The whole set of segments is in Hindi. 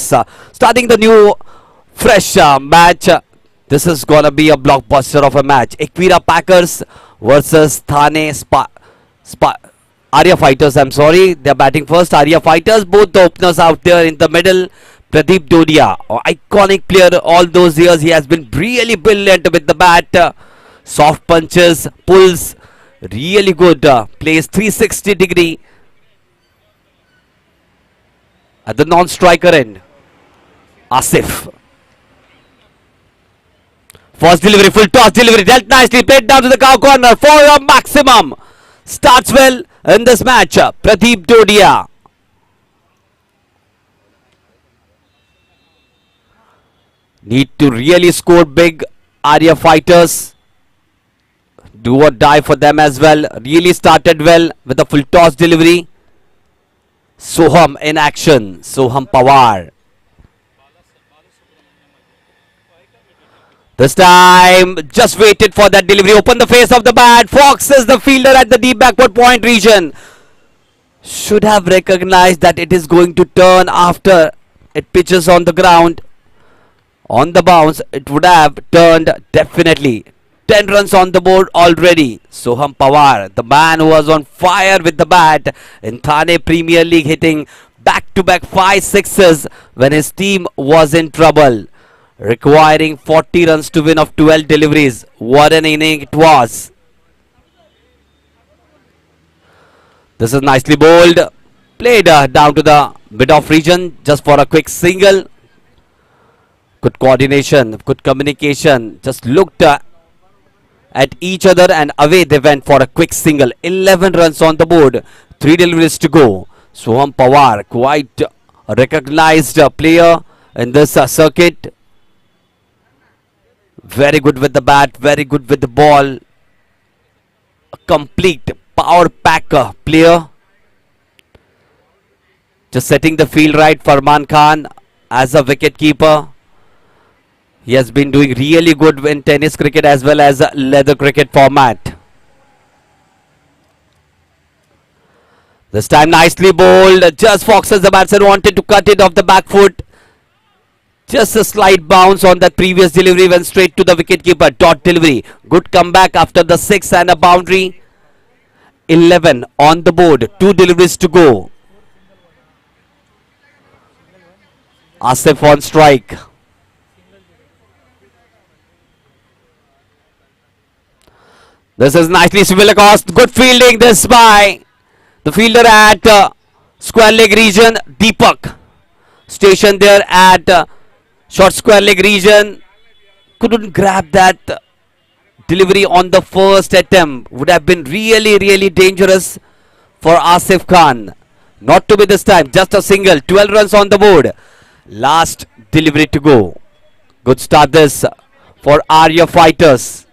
Starting the new fresh match. This is gonna be a blockbuster of a match. Equira Packers versus Thane Arya Fighters. I'm sorry, they're batting first. Arya Fighters, both the openers out there in the middle. Pradeep Dodia, iconic player all those years. He has been really brilliant with the bat. Soft punches, pulls, really good. Plays 360-degree at the non-striker end. Asif. First delivery, full toss delivery, dealt nicely, played down to the cow corner for a maximum. Starts well in this match. Pradeep Dodia. Need to really score big. Arya Fighters. Do or die for them as well. Really started well with a full toss delivery. Soham in action. Soham Pawar. This time, just waited for that delivery. Open the face of the bat. Fox is the fielder at the deep backward point region. Should have recognized that it is going to turn after it pitches on the ground. On the bounce, it would have turned definitely. 10 runs on the board already. Soham Pawar, the man who was on fire with the bat in Thane Premier League, hitting back-to-back 5 sixes when his team was in trouble. Requiring 40 runs to win of 12 deliveries. What an inning it was. This is nicely bowled. Played down to the mid-off region just for a quick single. Good coordination, good communication. Just looked at each other and away they went for a quick single. 11 runs on the board. 3 deliveries to go. Soham Pawar, quite a recognized player in this circuit. Very good with the bat, very good with the ball. A complete power pack player. Just setting the field right. Farman Khan as a wicket keeper. He has been doing really good in tennis cricket as well as leather cricket format. This time nicely bowled. Just Fox as the batsman wanted to cut it off the back foot. Just a slight bounce on that previous delivery, went straight to the wicketkeeper. Dot delivery. Good comeback after the 6 and a boundary. 11 on the board. 2 deliveries to go. Asif on strike. This is nicely swivel across. Good fielding this by the fielder at square leg region. Deepak. Stationed there at short square leg region. Couldn't grab that delivery on the first attempt. Would have been really dangerous for Asif Khan. Not to be this time. Just a single. 12 runs on the board. Last delivery to go. Good start this for Arya Fighters.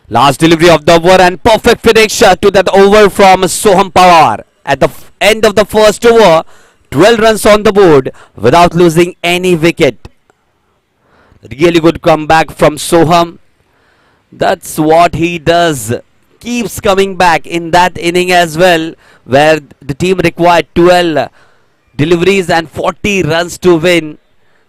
Last delivery of the over and perfect finish to that over from Soham Pawar. At the end of the first over, 12 runs on the board without losing any wicket. Really good comeback from Soham. That's what he does. Keeps coming back in that inning as well, where the team required 12 deliveries and 40 runs to win.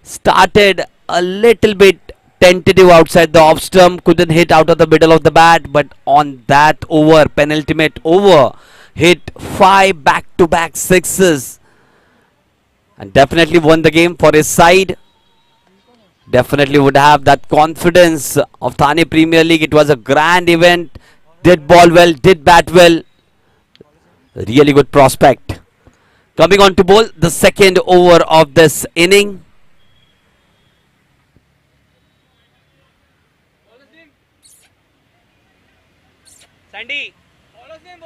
Started a little bit tentative outside the off stump, couldn't hit out of the middle of the bat, but on that over, penultimate over, hit 5 back-to-back sixes and definitely won the game for his side. Definitely would have that confidence of Thane Premier League. It was a grand event. Did ball well, did bat well. Really good prospect. Coming on to bowl the second over of this inning. Sandy. Bowler's name.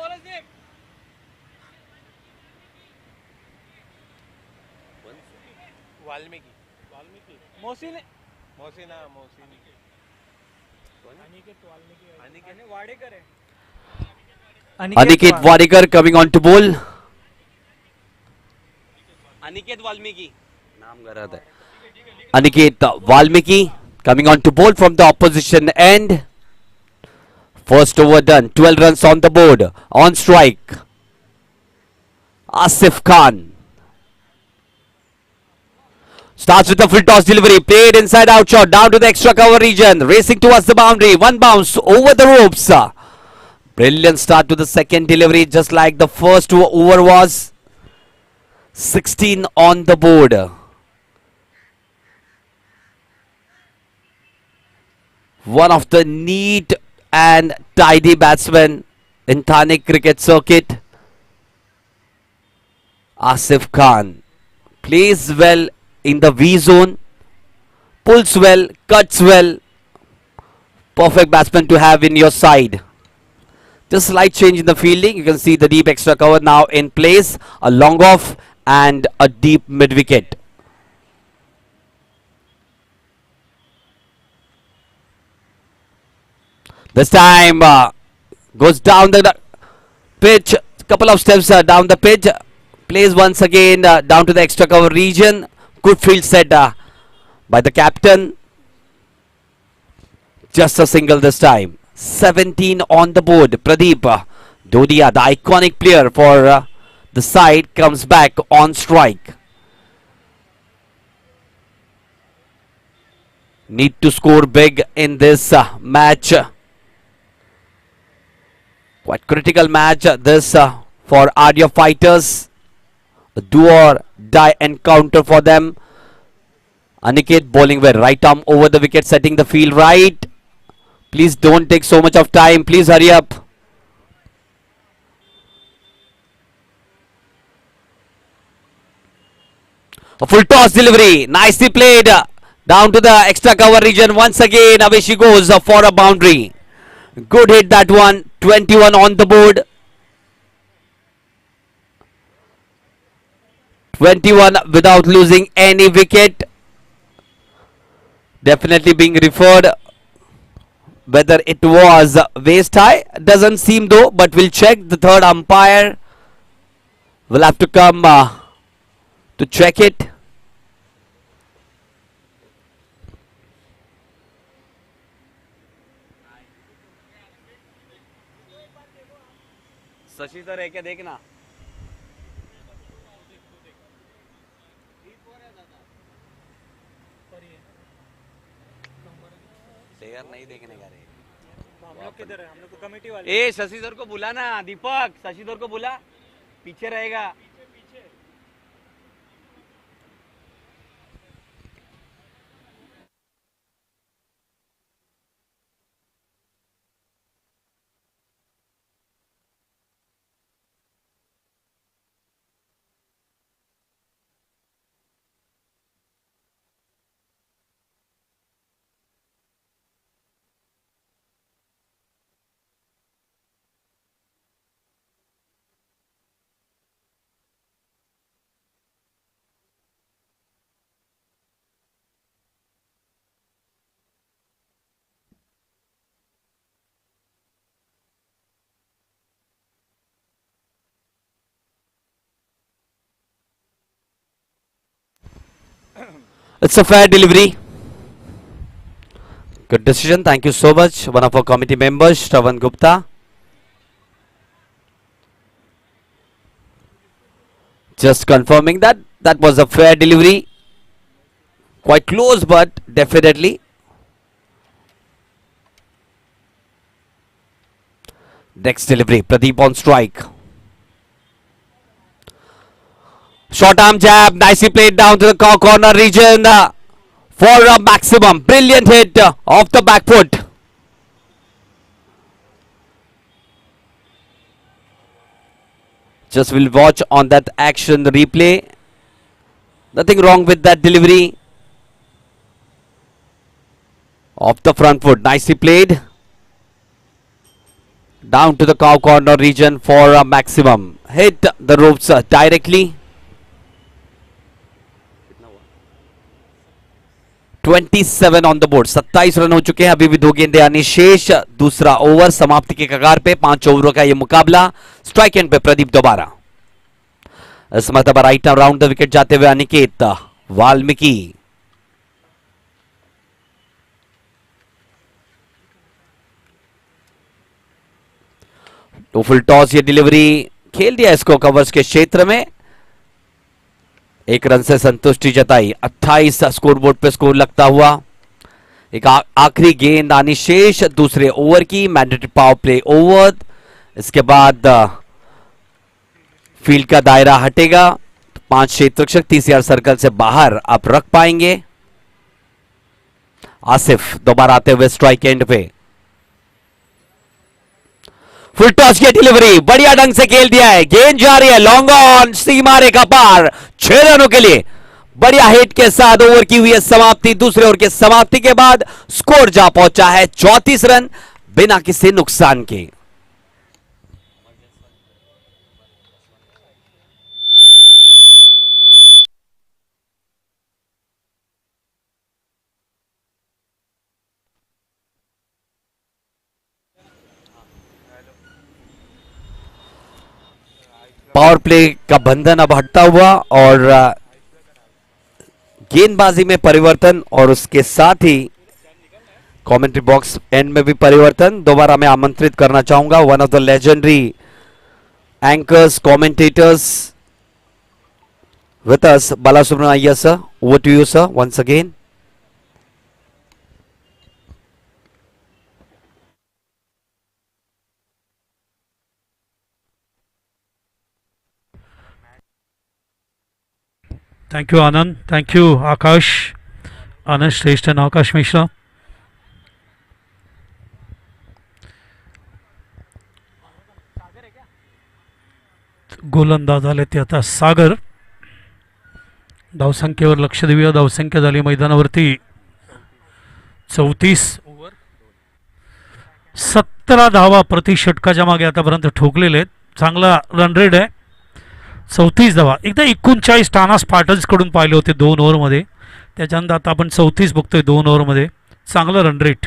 Valmiki. Mohsin. Aniket Wadekar coming on to bowl. Aniket Valmiki. नाम गलत है. Aniket Valmiki coming on to bowl from the opposition end. First over done. 12 runs on the board. On strike, Asif Khan. Starts with the full toss delivery. Played inside out shot. Down to the extra cover region. Racing towards the boundary. One bounce over the ropes. Brilliant start to the second delivery. Just like the first over was. 16 on the board. One of the neat and tidy batsmen in Thane cricket circuit. Asif Khan plays well in the V zone, pulls well, cuts well. Perfect batsman to have in your side. Just slight change in the fielding. You can see the deep extra cover now in place. A long off and a deep mid wicket. This time goes down the pitch, couple of steps down the pitch, plays once again down to the extra cover region. Good field set by the captain. Just a single this time. 17 on the board. Pradeep Dodia, the iconic player for the side, comes back on strike. Need to score big in this match. Quite critical match this for Arya fighters. A do or die encounter for them. Aniket bowling well. Right arm over the wicket, setting the field right. Please don't take so much of time. Please hurry up. A full toss delivery. Nicely played. Down to the extra cover region. Once again, away she goes for a boundary. Good hit that one. 21 on the board. 21 without losing any wicket. Definitely being referred. Whether it was waist high, doesn't seem though, but we'll check. The third umpire will have to come to check it. Shashi sir है क्या देखना प्लेयर नहीं देखने का रे हम लोग किधर है? हम लोग को कमेटी वाले ए शशि सर को बुला ना दीपक शशि सर को बुला पीछे रहेगा It's a fair delivery. Good decision. Thank you so much. One of our committee members, Shravan Gupta. Just confirming that that was a fair delivery. Quite close, but definitely. Next delivery. Pradeep on strike. Short arm jab, nicely played down to the corner region for a maximum. Brilliant hit off the back foot. Just will watch on that action replay. Nothing wrong with that delivery. Off the front foot, nicely played. Down to the corner region for a maximum. Hit the ropes directly. 27 on the board 27 run हो चुके हैं अभी भी 2 गेंदें आनी शेष दूसरा ओवर समाप्ति के कगार पे 5 ओवरों का ये मुकाबला स्ट्राइक एंड पे प्रदीप दोबारा इस मरतबा राइट अराउंड द विकेट जाते हुए अनिकेत वाल्मीकि तो फुल टॉस, ये डिलीवरी खेल दिया इसको कवर्स के क्षेत्र में, एक रन से संतुष्टि जताई। 28 स्कोरबोर्ड पे स्कोर लगता हुआ। एक आखिरी गेंद आनी शेष दूसरे ओवर की, मैंडेटरी पावर प्ले ओवर। इसके बाद फील्ड का दायरा हटेगा, 5 क्षेत्ररक्षक 30 यार्ड सर्कल से बाहर आप रख पाएंगे। आसिफ दोबारा आते हुए स्ट्राइक एंड पे, फुल टॉस की डिलीवरी बढ़िया ढंग से खेल दिया है, गेंद जा रही है लॉन्ग ऑन, सीमा रेखा पार, 6 रनों के लिए बढ़िया हिट के साथ ओवर की हुई है समाप्ति। दूसरे ओवर के समाप्ति के बाद स्कोर जा पहुंचा है 34 रन बिना किसी नुकसान के। पावर प्ले का बंधन अब हटता हुआ और गेंदबाजी में परिवर्तन और उसके साथ ही कमेंट्री बॉक्स एंड में भी परिवर्तन। दोबारा मैं आमंत्रित करना चाहूंगा one of the legendary anchors, commentators with us, Balasubramaniam Iyer sir, over to you sir once again. Thank you Anand, thank you Akash, Anand Shrestha and आकाश मिश्रा। गोलंदाज आले ते आता सागर। धावसंख्येवर लक्ष देऊया, धावसंख्या झाली मैदानावरती 34 ओव्हर, 17 धावा प्रति षटकाच्या मागे आतापर्यंत ठोकलेले आहेत। चांगला रन रेट आहे, 34 धावा। एकदा 39 टाना स्पार्टन्स कडून पाहिले होते 2 ओव्हरमध्ये, त्याच्यानंतर आता आपण 34 बघतोय 2 ओव्हरमध्ये। चांगलं रन रेट,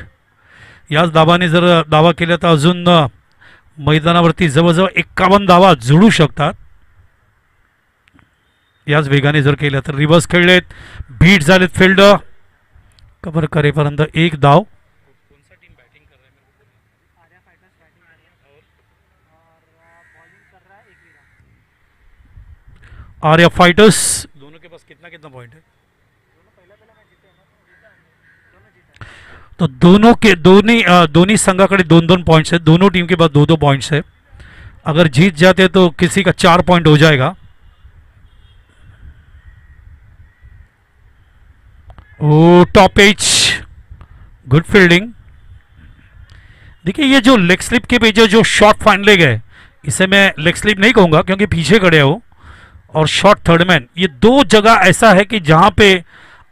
याच धावाने जर धावा केल्या तर अजून मैदानावरती जवळजवळ 51 धावा जुळू शकतात। याच वेगाने जर केल्या तर रिव्हर्स खेळलेत, बीट झालेत, फील्ड कव्हर करेपर्यंत एक धाव। आर्या फाइटर्स दोनों के पास कितना कितना पॉइंट है? तो दोनों संघाकडे 2-2 पॉइंट्स है, दोनों टीम के पास 2-2 पॉइंट्स है। अगर जीत जाते तो किसी का 4 पॉइंट हो जाएगा। ओ टॉप एज, गुड फील्डिंग। देखिए ये जो लेग स्लिप के पेज जो शॉर्ट फाइन लेग है, इसे मैं लेग स्लिप नहीं कहूंगा क्योंकि पीछे खड़े हो, और शॉर्ट थर्डमैन, ये 2 जगह ऐसा है कि जहां पे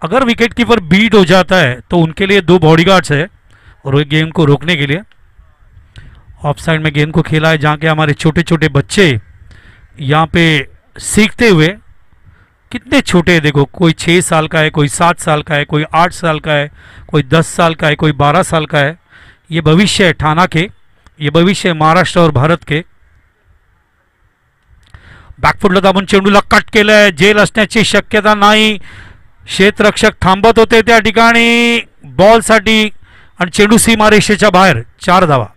अगर विकेट कीपर बीट हो जाता है तो उनके लिए 2 बॉडीगार्ड्स है और वो गेम को रोकने के लिए। ऑफ साइड में गेम को खेला है जहाँ के हमारे छोटे छोटे बच्चे यहाँ पे सीखते हुए, कितने छोटे हैं देखो, कोई 6 साल का है, कोई 7 साल का है, कोई 8 साल का है, कोई 10 साल का है, कोई 12 साल का है। ये भविष्य है ठाणा के, ये भविष्य है महाराष्ट्र और भारत के। बॅकफुटला दाबून चेंडूला कट केलंय, जेल असण्याची शक्यता नाही। क्षेत्ररक्षक थांबत होते त्या ठिकाणी बॉलसाठी आणि चेंडू सीमारेषेच्या बाहेर, 4 धावा।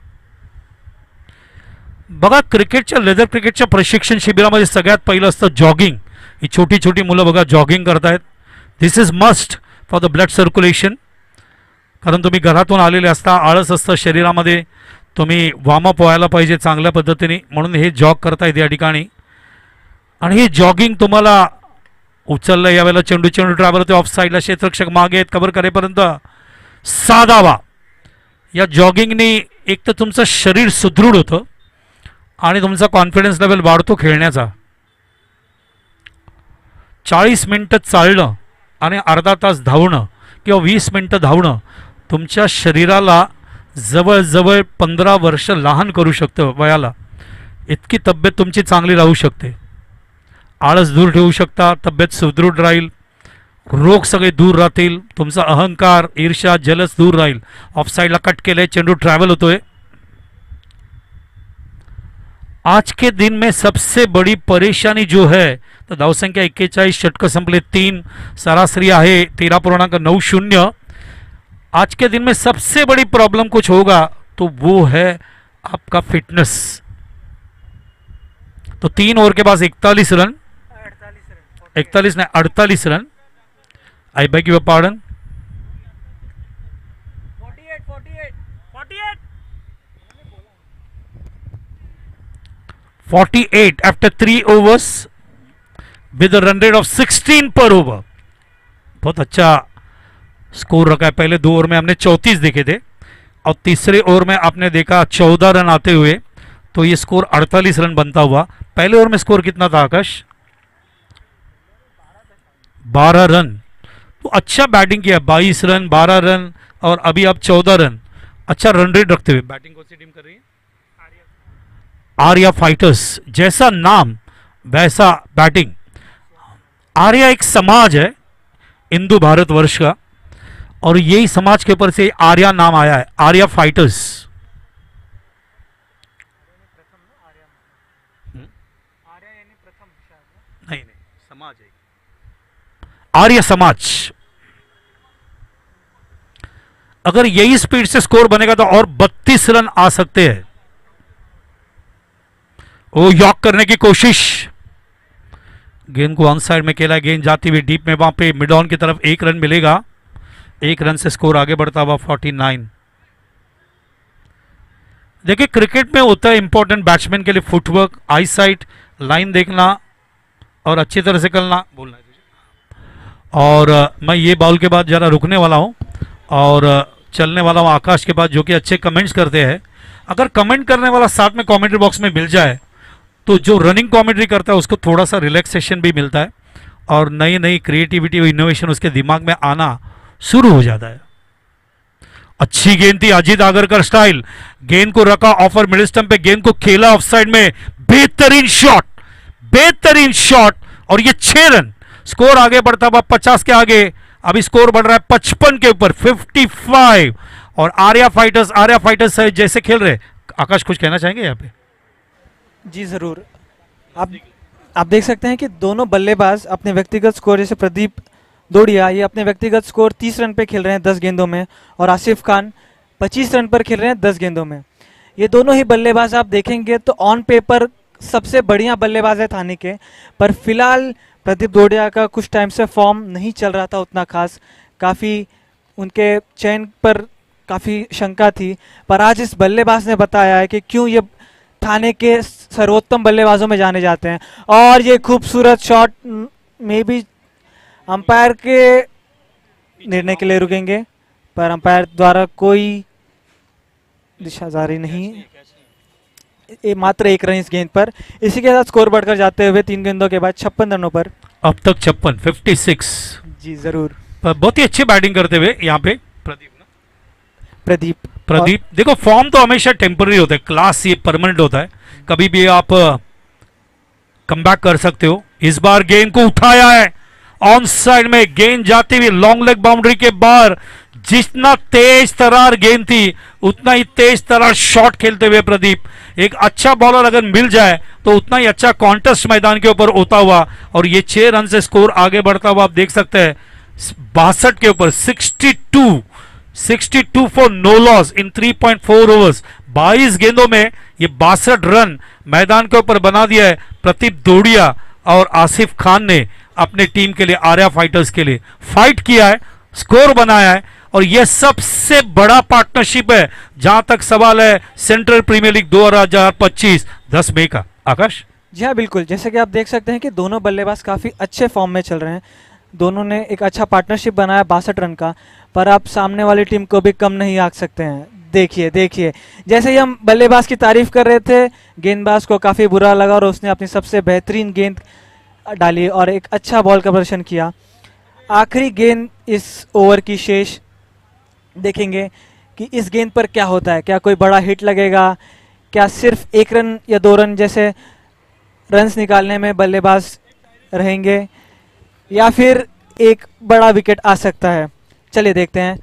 बघा क्रिकेटच्या, लेदर क्रिकेटच्या प्रशिक्षण शिबिरामध्ये सगळ्यात पहिलं असतं जॉगिंग। ही छोटी छोटी मुलं बघा जॉगिंग करतायत। This is must for the blood circulation, कारण तुम्ही घरातून आलेले असता, आळस असतं शरीरामध्ये, तुम्ही वॉर्मअप व्हायला पाहिजे चांगल्या पद्धतीने, म्हणून हे जॉग करतायत या ठिकाणी। आणि हे जॉगिंग तुम्हाला उचललं, यावेळेला चेंडू ट्रॅव्हल होते ऑफ साईडला, क्षेत्ररक्षक मागे आहेत, कव्हर करेपर्यंत 6 धावा। या जॉगिंगने एक तर तुमचं शरीर सुदृढ होतं आणि तुमचा कॉन्फिडन्स लेवल वाढतो खेळण्याचा। 40 मिनिटं चालणं आणि अर्धा तास धावणं किंवा 20 मिनिटं धावणं तुमच्या शरीराला जवळजवळ 15 वर्ष लहान करू शकतं वयाला। इतकी तब्येत तुमची चांगली राहू शकते। आळस दूर ठेवू शकता, तब्येत सुदृढ राहील, रोग सगळे दूर राहतील, तुमचा अहंकार, ईर्ष्या, जलस दूर राहील। ऑफ साइडला कट केले, चेंडू ट्रॅव्हल होतोय। आज के दिन में सबसे बड़ी परेशानी जो है, तो धाव संख्या 41, षटक संपले 3, सरासरी है 13.90। आज के दिन में सबसे बड़ी प्रॉब्लम कुछ होगा तो वो है आपका फिटनेस। तो 3 ओवर के बाद 41 रन, 48 रन 41 ने 48 run. I beg your pardon. 48 48 48 48 after 3 overs with a run rate of 16 per over। बहुत अच्छा स्कोर रखा है। पहले 2 ओवर में हमने 34 देखे थे और तीसरे ओवर में आपने देखा 14 रन आते हुए, तो ये स्कोर 48 रन बनता हुआ। पहले ओवर में स्कोर कितना था आकाश? 12 रन। तो अच्छा बैटिंग किया, 22 रन, 12 रन और अभी आप 14 रन। अच्छा रन रेट रखते हुए। बैटिंग कौन सी टीम कर रही है? आर्या फाइटर्स। जैसा नाम वैसा बैटिंग। आर्या एक समाज है हिंदू भारतवर्ष का, और यही समाज के ऊपर से आर्या नाम आया है, आर्या फाइटर्स। आर्या यानी प्रथम शायद। नहीं नहीं, समाज है आर्य समाज। अगर यही स्पीड से स्कोर बनेगा तो और 32 रन आ सकते हैं। वो यॉक करने की कोशिश, गेंद को ऑन साइड में खेला, गेंद जाती हुई डीप में, वहां पे मिड ऑन की तरफ 1 रन मिलेगा। 1 रन से स्कोर आगे बढ़ता हुआ 49। देखिए क्रिकेट में होता है इंपॉर्टेंट बैट्समैन के लिए फुटवर्क, आई साइट, लाइन देखना और अच्छी तरह से करना, बोलना है तुझे। और मैं ये बॉल के बाद जरा रुकने वाला हूं और चलने वाला हूं आकाश के बाद, जो कि अच्छे कमेंट्स करते हैं। अगर कमेंट करने वाला साथ में कमेंट्री बॉक्स में मिल जाए तो जो रनिंग कमेंट्री करता है उसको थोड़ा सा रिलैक्सेशन भी मिलता है और नई नई क्रिएटिविटी और इनोवेशन उसके दिमाग में आना शुरू हो जाता है। अच्छी गेंद थी, अजीत आगरकर स्टाइल। गेंद को रखा ऑफर मिडिल स्टंप पे, गेंद को खेला ऑफ साइड में। बेहतरीन शॉट, बेहतरीन शॉट और ये 6 रन। स्कोर आगे बढ़ता हुआ 50 के आगे। अभी स्कोर बढ़ रहा है 55 के ऊपर, 55। और आर्या फाइटर्स जैसे खेल रहे। आकाश कुछ कहना चाहेंगे यहाँ पे? जी ज़रूर। आप देख सकते हैं कि दोनों बल्लेबाज अपने व्यक्तिगत स्कोर, जैसे प्रदीप दोड़िया ये अपने व्यक्तिगत स्कोर 30 रन पे खेल रहे हैं 10 गेंदों में, और आसिफ खान 25 रन पर खेल रहे हैं 10 गेंदों में। ये दोनों ही बल्लेबाज आप देखेंगे तो ऑन पेपर सबसे बढ़िया बल्लेबाज है थाने के, पर फिलहाल प्रदीप दोड़िया का कुछ टाइम से फॉर्म नहीं चल रहा था उतना खास, काफ़ी उनके चयन पर काफ़ी शंका थी। पर आज इस बल्लेबाज ने बताया है कि क्यों ये थाने के सर्वोत्तम बल्लेबाजों में जाने जाते हैं। और ये खूबसूरत शॉट में भी अंपायर के निर्णय के लिए रुकेंगे, पर अंपायर द्वारा कोई दिशा जारी नहीं, ये मात्र 1 रन इस गेंद पर। इसी के साथ स्कोर बढ़कर जाते हुए 3 गेंदों के बाद 56 रनों पर। अब तक 56। जी जरूर। पर बहुत ही अच्छी बैटिंग करते हुए यहाँ पे प्रदीप देखो फॉर्म तो हमेशा टेम्पररी होता है, क्लास ये परमानेंट होता है, कभी भी आप कमबैक कर सकते हो। इस बार गेंद को उठाया है ऑन साइड में, गेंद जाती हुई लॉन्ग लेग बाउंड्री के बाहर। जितना तेज तरार गेंद थी उतना ही तेज तरार शॉट खेलते हुए प्रदीप। एक अच्छा बॉलर अगर मिल जाए तो उतना ही अच्छा कॉन्टेस्ट मैदान के ऊपर होता हुआ, और ये 6 रन से स्कोर आगे बढ़ता हुआ आप देख सकते हैं 62 के ऊपर। 62 for no loss in 3.4 overs. 22 गेंदों में ये 62 रन मैदान के ऊपर बना दिया है प्रदीप दोड़िया और आसिफ खान ने अपने टीम के लिए, आर्या फाइटर्स के लिए फाइट किया है, स्कोर बनाया है। और यह सबसे बड़ा पार्टनरशिप है जहां तक सवाल है सेंट्रल प्रीमियर लीग 2025 10 मई का। आकाश जी हाँ बिल्कुल, जैसे कि आप देख सकते हैं कि दोनों बल्लेबाज काफ़ी अच्छे फॉर्म में चल रहे हैं। दोनों ने एक अच्छा पार्टनरशिप बनाया 62 रन का, पर आप सामने वाली टीम को भी कम नहीं आंक सकते हैं। देखिए जैसे ही हम बल्लेबाज की तारीफ कर रहे थे, गेंदबाज को काफ़ी बुरा लगा और उसने अपनी सबसे बेहतरीन गेंद डाली और एक अच्छा बॉल का प्रदर्शन किया। आखिरी गेंद इस ओवर की शेष देखेंगे कि इस गेंद पर क्या होता है, क्या कोई बड़ा हिट लगेगा, क्या सिर्फ 1 रन या 2 रन जैसे रन्स निकालने में बल्लेबाज रहेंगे, या फिर एक बड़ा विकेट आ सकता है। चलिए देखते हैं।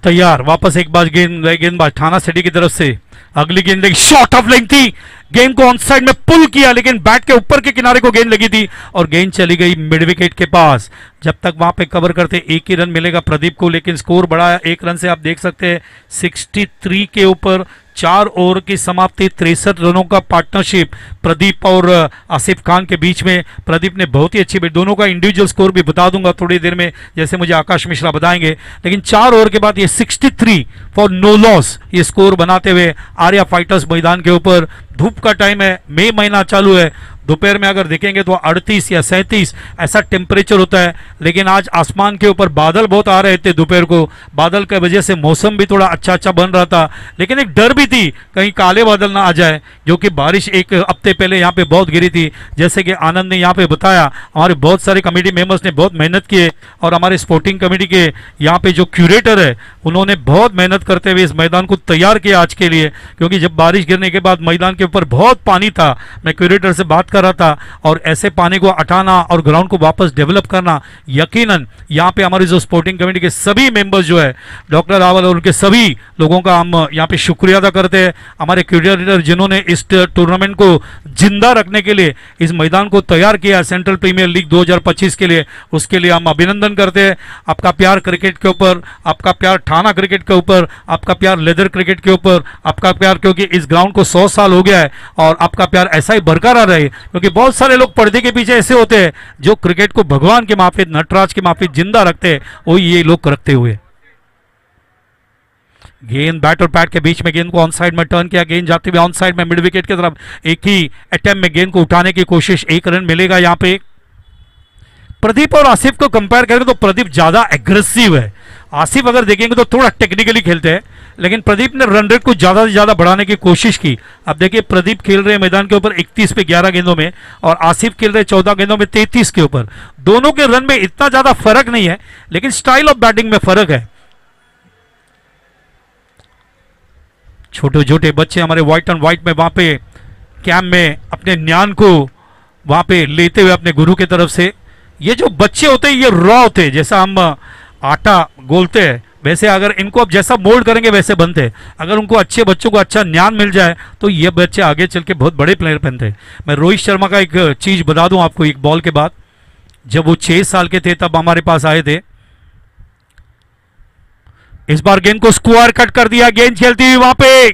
तैयार, वापस एक बार गेंदबाज थाना सिटी की तरफ से अगली गेंद लगी, शॉट ऑफ लेंथ थी, गेंद को ऑन साइड में पुल किया लेकिन बैट के ऊपर के किनारे को गेंद लगी थी और गेंद चली गई मिड विकेट के पास। जब तक वहां पे कवर करते 1 ही रन मिलेगा प्रदीप को, लेकिन स्कोर बढ़ाया 1 रन से। आप देख सकते हैं 63 के ऊपर 4 ओवर की समाप्ति, 63 रनों का पार्टनरशिप प्रदीप और आसिफ खान के बीच में। प्रदीप ने बहुत ही अच्छी दोनों का इंडिविजुअल स्कोर भी बता दूंगा थोड़ी देर में, जैसे मुझे आकाश मिश्रा बताएंगे। लेकिन 4 ओवर के बाद ये 63 फॉर नो लॉस ये स्कोर बनाते हुए आर्या फाइटर्स मैदान के ऊपर। धूप का टाइम है, मई महीना चालू है, दोपहर में अगर देखेंगे तो 38 या 37 ऐसा टेम्परेचर होता है। लेकिन आज आसमान के ऊपर बादल बहुत आ रहे थे दोपहर को, बादल की वजह से मौसम भी थोड़ा अच्छा अच्छा बन रहा था। लेकिन एक डर भी थी कहीं काले बादल ना आ जाए, जो कि बारिश एक हफ्ते पहले यहाँ पे बहुत गिरी थी। जैसे कि आनंद ने यहाँ पे बताया, हमारे बहुत सारे कमेटी मेंबर्स ने बहुत मेहनत की है, और हमारे स्पोर्टिंग कमेटी के यहाँ पे जो क्यूरेटर है उन्होंने बहुत मेहनत करते हुए इस मैदान को तैयार किया आज के लिए। क्योंकि जब बारिश गिरने के बाद मैदान के ऊपर बहुत पानी था, मैं क्यूरेटर से बात कर रहा था, और ऐसे पानी को हटाना और ग्राउंड को वापस डेवलप करना, यकीनन यहाँ पे हमारी जो स्पोर्टिंग कमेटी के सभी मेंबर्स जो है, डॉक्टर रावल और उनके सभी लोगों का हम यहाँ पे शुक्रिया अदा करते हैं। हमारे क्यूरेटर जिन्होंने इस टूर्नामेंट को जिंदा रखने के लिए इस मैदान को तैयार किया सेंट्रल प्रीमियर लीग 2025 के लिए, उसके लिए हम अभिनंदन करते हैं। आपका प्यार क्रिकेट के ऊपर, आपका प्यार ठाना क्रिकेट के ऊपर, आपका प्यार लेदर क्रिकेट के ऊपर, आपका प्यार क्योंकि इस ग्राउंड को 100 साल हो गया है, और आपका प्यार ऐसा ही बरकरार रहे। क्योंकि बहुत सारे लोग पर्दे के पीछे ऐसे होते हैं जो क्रिकेट को भगवान के माफिक, नटराज के माफिक जिंदा रखते हैं, वो ये लोग रखते हुए। गेंद बैट और पैड के बीच में, गेंद को ऑन साइड में टर्न किया, गेंद जाते हुए ऑन साइड में मिड विकेट की तरफ, एक ही अटेम्प्ट में गेंद को उठाने की कोशिश, 1 रन मिलेगा यहां पे। प्रदीप और आसिफ को कंपेयर करें तो प्रदीप ज्यादा एग्रेसिव है, आसिफ अगर देखेंगे तो थोड़ा टेक्निकली खेलते हैं। लेकिन प्रदीप ने रन रेट को ज्यादा से ज्यादा बढ़ाने की कोशिश की। अब देखिए प्रदीप खेल रहे हैं मैदान के ऊपर 31 पे 11 गेंदों में, और आसिफ खेल रहे 14 गेंदों में 33 के ऊपर। दोनों के रन में इतना ज्यादा फर्क नहीं है, लेकिन स्टाइल ऑफ बैटिंग में फर्क है। छोटे छोटे बच्चे हमारे व्हाइट एंड व्हाइट में वहां पे कैंप में अपने ज्ञान को वहां पे लेते हुए अपने गुरु की तरफ से। ये जो बच्चे होते हैं ये रॉ होते हैं, जैसा हम आटा गोलते हैं वैसे अगर इनको अब जैसा मोल्ड करेंगे वैसे बनते हैं। अगर उनको अच्छे बच्चों को अच्छा ज्ञान मिल जाए तो ये बच्चे आगे चल के बहुत बड़े प्लेयर बनते हैं। मैं रोहित शर्मा का एक चीज बता दूं आपको, एक बॉल के बाद जब वो 6 साल के थे तब हमारे पास आए थे। इस बार गेंद को स्क्वायर कट कर दिया, गेंद खेलती हुई वहां पे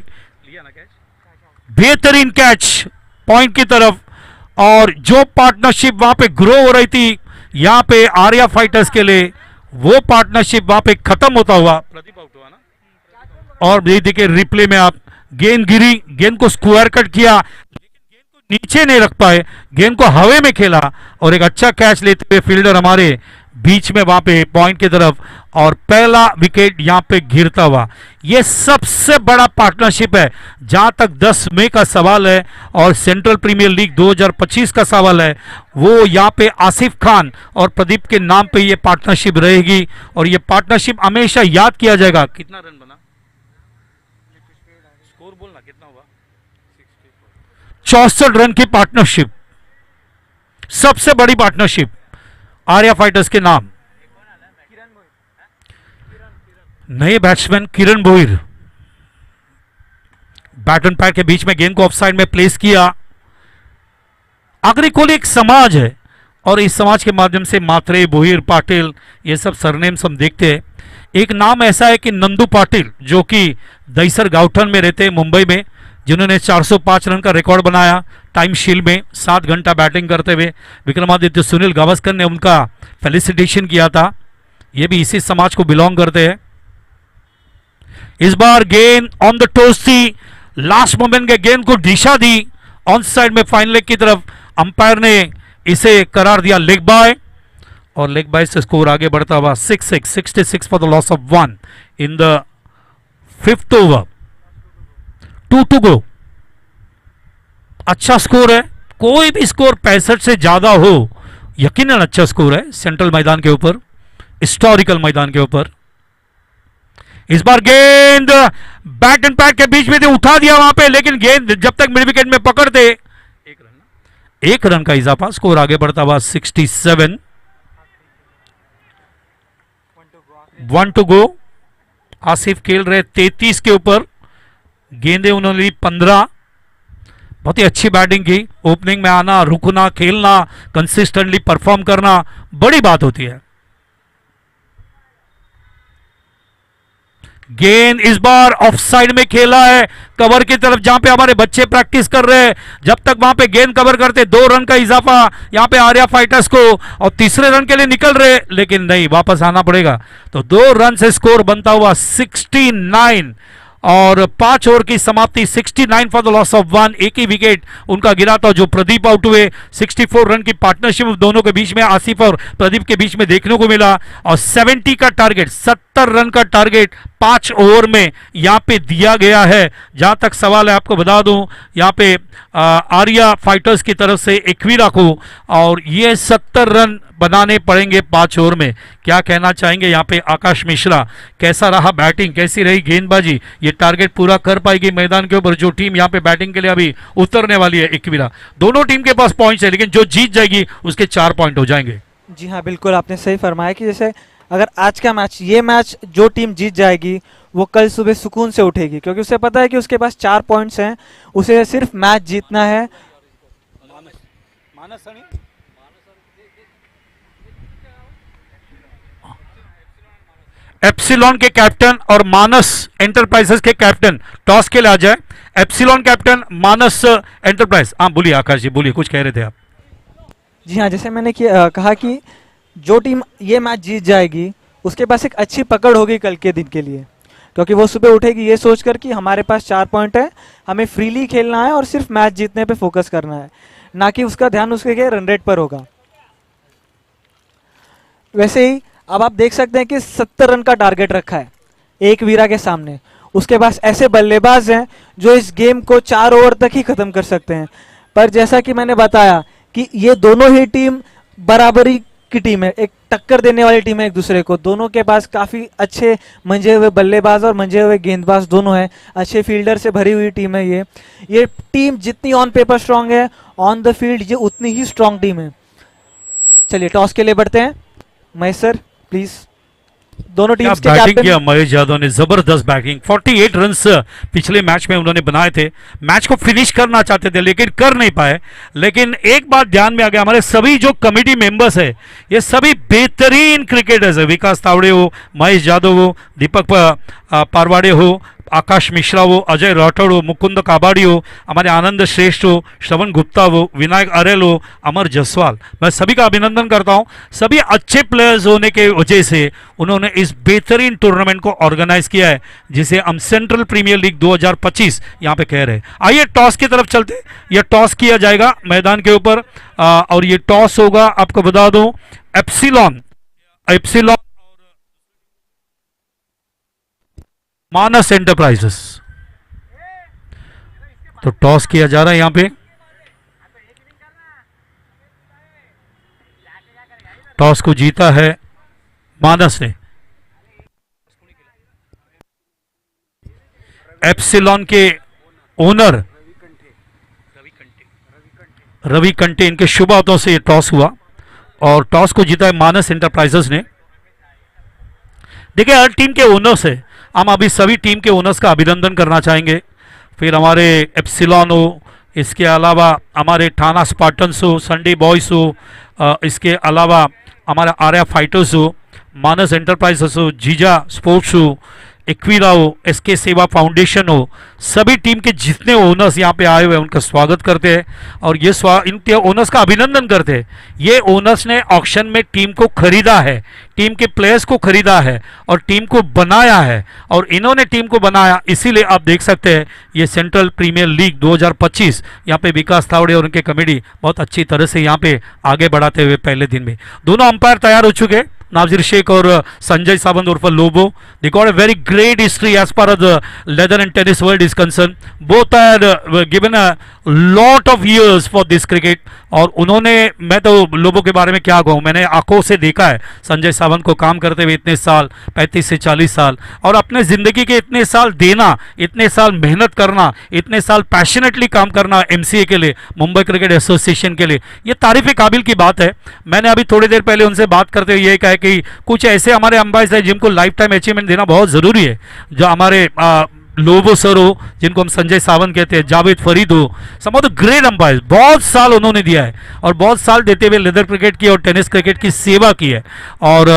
बेहतरीन कैच पॉइंट की तरफ, और जो पार्टनरशिप वहां पे ग्रो हो रही थी यहां पे आर्या फाइटर्स के लिए, वो पार्टनरशिप वहां पे खत्म होता हुआ प्रदीप आउट हुआ ना। और देखिए रिप्ले में आप, गेंद गिरी, गेंद को स्क्वायर कट किया, लेकिन गेंद को नीचे नहीं रख पाए, गेंद को हवा में खेला, और एक अच्छा कैच लेते हुए फील्डर हमारे बीच में वहां पे पॉइंट की तरफ, और पहला विकेट यहां पे गिरता हुआ। यह सबसे बड़ा पार्टनरशिप है जहां तक 10 मई का सवाल है और सेंट्रल प्रीमियर लीग 2025 का सवाल है, वो यहां पे आसिफ खान और प्रदीप के नाम पे ये पार्टनरशिप रहेगी, और ये पार्टनरशिप हमेशा याद किया जाएगा। कितना रन बना, स्कोर बोलना कितना हुआ, 64 रन की पार्टनरशिप, सबसे बड़ी पार्टनरशिप आर्या फाइटर्स के नाम। नए batsman Kiran Bhoir, bat and pad के बीच में गेंद को ऑफसाइड में प्लेस किया। अग्रिकोल एक समाज है, और इस समाज के माध्यम से मात्रे, भोईर, पाटिल, ये सब सरनेम्स हम देखते हैं। एक नाम ऐसा है कि नंदू पाटिल, जो कि दहीसर गाउठन में रहते हैं मुंबई में, जिन्होंने 405 रन का रिकॉर्ड बनाया टाइम शील्ड में 7 घंटा बैटिंग करते हुए। विक्रमादित्य सुनील गावस्कर ने उनका फेलिसिटेशन किया था, ये भी इसी समाज को बिलोंग करते हैं। इस बार गेंद ऑन द टोस थी, लास्ट मोमेंट के गेंद को दिशा दी ऑन साइड में फाइन लेग की तरफ, अंपायर ने इसे करार दिया लेग बाय, और लेग बाय से स्कोर आगे बढ़ता हुआ 6-6, 66 for the loss of 1 in the 5th over, 2 to go। अच्छा स्कोर है, कोई भी स्कोर 65 से ज्यादा हो यकीनन अच्छा स्कोर है सेंट्रल मैदान के ऊपर, हिस्टोरिकल मैदान के ऊपर। इस बार गेंद बैट एंड पैड के बीच में उठा दिया वहां पे, लेकिन गेंद जब तक मिड विकेट में पकड़ते, 1 रन का इजाफा, स्कोर आगे बढ़ता हुआ 67, 1 to go। आसिफ खेल रहे 33 के ऊपर, गेंदे उन्होंने ली 15। बहुत ही अच्छी बैटिंग की, ओपनिंग में आना, रुकना, खेलना, कंसिस्टेंटली परफॉर्म करना बड़ी बात होती है। गेंद इस बार ऑफ साइड में खेला है, कवर की तरफ जहां पे हमारे बच्चे प्रैक्टिस कर रहे हैं। जब तक वहां पे गेंद कवर करते 2 रन का इजाफा यहां पे आर्या फाइटर्स को, और तीसरे रन के लिए निकल रहे, लेकिन नहीं, वापस आना पड़ेगा। तो 2 रन से स्कोर बनता हुआ 69, और 5 ओवर की समाप्ति 69 फॉर द लॉस ऑफ 1। एक ही विकेट उनका गिरा था जो प्रदीप आउट हुए। 64 रन की पार्टनरशिप दोनों के बीच में, आसिफ और प्रदीप के बीच में देखने को मिला, और 70 का टारगेट, 70 रन का टारगेट 5 ओवर में यहां पे दिया गया है। जहां तक सवाल है, आपको बता दूं, यहां पे आर्या फाइटर्स की तरफ से इक्विरा को, और ये 70 रन बनाने पड़ेंगे 5 ओवर में। क्या कहना चाहेंगे यहाँ पे आकाश मिश्रा? कैसा रहा बैटिंग, कैसी रही गेंदबाजी? ये टारगेट पूरा कर पाएगी मैदान के ऊपर जो टीम यहाँ पे बैटिंग के लिए अभी उतरने वाली है इक्विरा? दोनों टीम के पास पॉइंट्स है, लेकिन जो जीत जाएगी उसके 4 पॉइंट हो जाएंगे। जी हाँ, बिल्कुल आपने सही फरमाया कि जैसे अगर आज का मैच, ये मैच जो टीम जीत जाएगी वो कल सुबह सुकून से उठेगी, क्योंकि उसे पता है कि उसके पास 4 पॉइंट्स हैं, उसे सिर्फ मैच जीतना है। एप्सिलॉन के कैप्टन और मानस एंटरप्राइजेस के कैप्टन टॉस के लिए आ जाए। एप्सिलॉन कैप्टन, मानस एंटरप्राइज। हाँ बोलिए आकाश जी, बोलिए, कुछ कह रहे थे आप। जी हाँ, जैसे मैंने कहा कि जो टीम ये मैच जीत जाएगी उसके पास एक अच्छी पकड़ होगी कल के दिन के लिए, क्योंकि वो सुबह उठेगी ये सोचकर कि हमारे पास 4 पॉइंट है, हमें फ्रीली खेलना है और सिर्फ मैच जीतने पे फोकस करना है, ना कि उसका ध्यान उसके रन रेट पर होगा। वैसे ही अब आप देख सकते हैं कि 70 रन का टारगेट रखा है एक वीरा के सामने। उसके पास ऐसे बल्लेबाज हैं जो इस गेम को 4 ओवर तक ही खत्म कर सकते हैं, पर जैसा कि मैंने बताया कि ये दोनों ही टीम बराबरी की टीम है, एक टक्कर देने वाली टीम है एक दूसरे को। दोनों के पास काफ़ी अच्छे मंजे हुए बल्लेबाज और मंजे हुए गेंदबाज दोनों हैं, अच्छे फील्डर से भरी हुई टीम है ये टीम जितनी ऑन पेपर स्ट्रांग है, ऑन द फील्ड ये उतनी ही स्ट्रांग टीम है। चलिए टॉस के लिए बढ़ते हैं। महेश सर प्लीज, दोनों टीम्स के बैटिंग कैप्टन। किया महेश यादव ने, जबरदस्त बैटिंग। 48 रन्स पिछले मैच में उन्होंने बनाए थे, मैच को फिनिश करना चाहते थे लेकिन कर नहीं पाए। लेकिन एक बात ध्यान में आ गया, हमारे सभी जो कमेटी मेंबर्स है ये सभी बेहतरीन क्रिकेटर्स है। विकास तावड़े हो, महेश यादव हो, दीपक पारवाड़े हो, आकाश मिश्रा हो, अजय राठौड़ हो, मुकुंद काबाड़ी हो, हमारे आनंद श्रेष्ठ हो, श्रवण गुप्ता हो, विनायक अरेल हो, अमर जसवाल, मैं सभी का अभिनंदन करता हूं। सभी अच्छे प्लेयर्स होने के वजह से उन्होंने इस बेहतरीन टूर्नामेंट को ऑर्गेनाइज किया है, जिसे हम सेंट्रल प्रीमियर लीग 2025 यहां पे कह रहे हैं। आइए टॉस की तरफ चलते। यह टॉस किया जाएगा मैदान के ऊपर, और ये टॉस होगा, आपको बता दूं, एप्सिलॉन मानस एंटरप्राइजेस। तो टॉस किया जा रहा है यहां पे। टॉस को जीता है मानस ने। एप्सिलॉन के ओनर रवि कंटे, इनके शुभ हाथों से टॉस हुआ और टॉस को जीता है मानस एंटरप्राइजेस ने। देखिए हर टीम के ओनर्स है, हम अभी सभी टीम के ओनर्स का अभिनंदन करना चाहेंगे। फिर हमारे एप्सिलॉन हो, इसके अलावा हमारे ठाना स्पार्टन्स हो, संडे बॉयज हो, इसके अलावा हमारा आर्या फाइटर्स हो, मानस एंटरप्राइजेस हो, जीजा स्पोर्ट्स हो, इक्विरा हो, एसके सेवा फाउंडेशन हो, सभी टीम के जितने ओनर्स यहाँ पे आए हुए हैं उनका स्वागत करते हैं और ये इनके ओनर्स का अभिनंदन करते हैं। ये ओनर्स ने ऑक्शन में टीम को खरीदा है, टीम के प्लेयर्स को खरीदा है और टीम को बनाया है, और इन्होंने टीम को बनाया, इसीलिए आप देख सकते हैं ये सेंट्रल प्रीमियर लीग 2025 यहाँ पे विकास तावड़े और उनके कमेटी बहुत अच्छी तरह से यहाँ पे आगे बढ़ाते हुए पहले दिन में। दोनों अंपायर तैयार हो चुके हैं, नाजिर शेख और संजय सावंत उर्फ Lobo. They got a very great history as far as the leather and tennis world is concerned. Both are given a lot of years for this cricket. और उन्होंने, मैं तो लोबो के बारे में क्या कहूँ, मैंने आंखों से देखा है संजय सावंत को काम करते हुए इतने साल, 35 से 40 साल, और अपने ज़िंदगी के इतने साल देना, इतने साल मेहनत करना, इतने साल पैशनेटली काम करना MCA के लिए, मुंबई क्रिकेट एसोसिएशन के लिए, ये तारीफ़ काबिल की बात है। मैंने अभी थोड़ी देर पहले उनसे बात करते हुए ये कहा कि कुछ ऐसे हमारे अंपायर्स हैं जिनको लाइफ टाइम अचीवमेंट देना बहुत ज़रूरी है, जो हमारे लोबो सर हो, जिनको हम संजय सावंत कहते हैं, जावेद फरीद हो, सम ऑफ द ग्रेट अंपायर, बहुत साल उन्होंने दिया है और बहुत साल देते हुए लेदर क्रिकेट की और टेनिस क्रिकेट की सेवा की है। और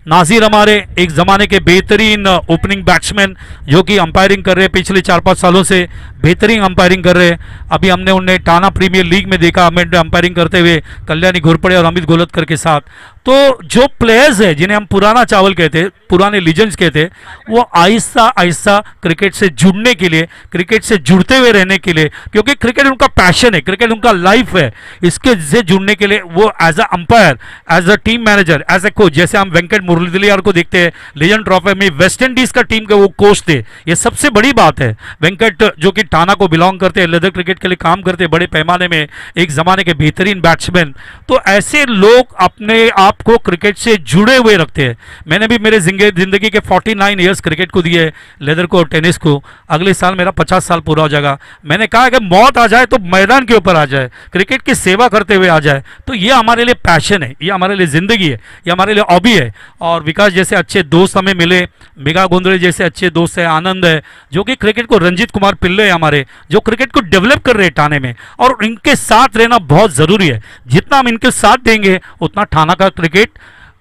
नासिर हमारे एक जमाने के बेहतरीन ओपनिंग बैट्समैन जो कि अंपायरिंग कर रहे हैं पिछले 4-5 सालों से, बेहतरीन अंपायरिंग कर रहे हैं। अभी हमने उन्हें टाना प्रीमियर लीग में देखा हमें अंपायरिंग करते हुए कल्याणी घोरपड़े और अमित गोलतकर के साथ। तो जो प्लेयर्स है जिन्हें हम पुराना चावल कहते, पुराने लीजेंड्स कहते, वो आहिस्ता आहिस्ता क्रिकेट से जुड़ने के लिए, क्रिकेट से जुड़ते हुए रहने के लिए, क्योंकि क्रिकेट उनका पैशन है, क्रिकेट उनका लाइफ है, इसके से जुड़ने के लिए वो as a umpire, as a team manager, as a coach, जैसे हम वेंकट मुरलीधर को देखते हैं लीजेंड ट्रॉफी में वेस्ट इंडीज का टीम के वो कोच थे। ये सबसे बड़ी बात है। वेंकट जो कि टाना को बिलोंग करते हैं, लेदर क्रिकेट के लिए काम करते हैं बड़े पैमाने में, एक जमाने के बेहतरीन बैट्समैन। तो ऐसे लोग अपने आप को क्रिकेट से जुड़े हुए रखते हैं। मैंने भी मेरे जिंदगी के 49 इयर्स क्रिकेट को दिए, लेदर को और टेनिस को। अगले साल मेरा 50 साल पूरा हो जाएगा। मैंने कहा कि मौत आ जाए तो मैदान के ऊपर आ जाए, क्रिकेट की सेवा करते हुए आ जाए। तो ये हमारे लिए पैशन है, ये हमारे लिए जिंदगी है, ये हमारे लिए हॉबी है। और विकास जैसे अच्छे दोस्त हमें मिले, मेगा गोंदरे जैसे अच्छे दोस्त है, आनंद है जो कि क्रिकेट को, रंजीत कुमार पिल्ले है हमारे जो क्रिकेट को डेवलप कर रहे हैं ठाणे में, और इनके साथ रहना बहुत जरूरी है। जितना हम इनके साथ देंगे उतना ठाणा का क्रिकेट